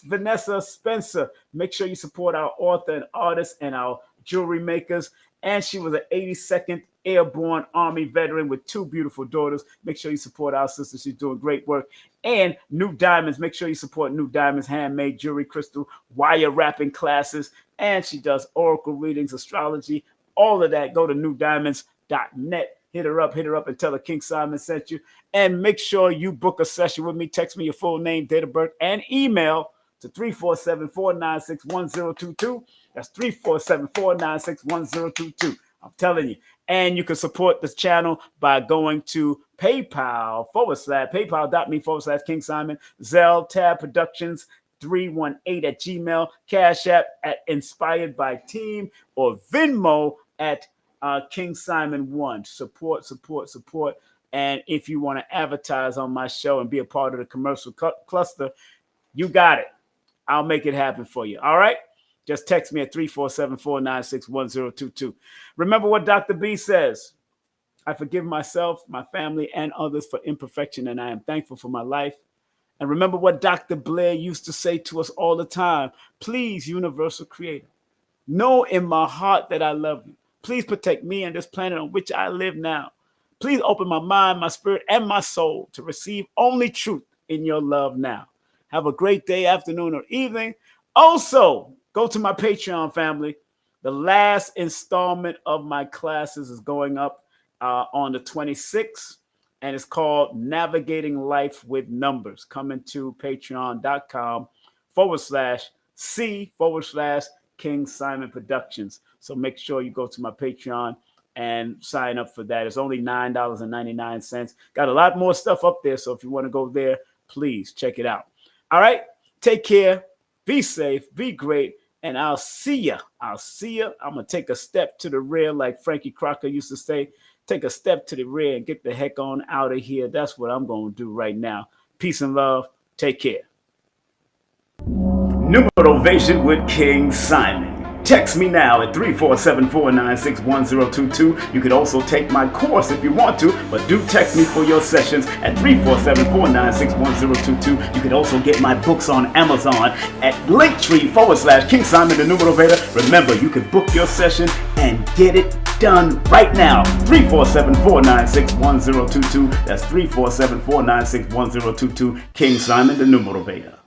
Vanessa Spencer. Make sure you support our author and artist and our jewelry makers. And she was an 82nd Airborne Army veteran with 2 beautiful daughters. Make sure you support our sister. She's doing great work. And New Diamonds. Make sure you support New Diamonds, handmade jewelry, crystal, wire wrapping classes. And she does oracle readings, astrology, all of that. Go to newdiamonds.net. Hit her up and tell her King Simon sent you. And make sure you book a session with me. Text me your full name, date of birth, and email to 347-496-1022. That's 347-496-1022. I'm telling you. And you can support this channel by going to paypal.me/King Simon, Zelle, Tab Productions 318 at Gmail, Cash App at Inspired by Team, or Venmo at King Simon 1. Support. And if you want to advertise on my show and be a part of the commercial cluster, you got it. I'll make it happen for you. All right. Just text me at 347-496-1022. Remember what Dr. B says. I forgive myself, my family, and others for imperfection, and I am thankful for my life. And remember what Dr. Blair used to say to us all the time. Please, Universal Creator, know in my heart that I love you. Please protect me and this planet on which I live now. Please open my mind, my spirit, and my soul to receive only truth in your love now. Have a great day, afternoon, or evening. Also, go to my Patreon, family. The last installment of my classes is going up on the 26th, and it's called Navigating Life with Numbers. Coming to patreon.com/C/King Simon Productions. So make sure you go to my Patreon and sign up for that. It's only $9.99. Got a lot more stuff up there. So if you want to go there, please check it out. All right. Take care. Be safe. Be great. And I'll see ya. I'm going to take a step to the rear, like Frankie Crocker used to say. Take a step to the rear and get the heck on out of here. That's what I'm going to do right now. Peace and love. Take care. Numerovation with King Simon. Text me now at 347-496-1022. You could also take my course if you want to, but do text me for your sessions at 347-496-1022. You could also get my books on Amazon at Linktree/King Simon the Numerovator. Remember, you can book your session and get it done right now. 347-496-1022. That's 347-496-1022. King Simon the Numerovator.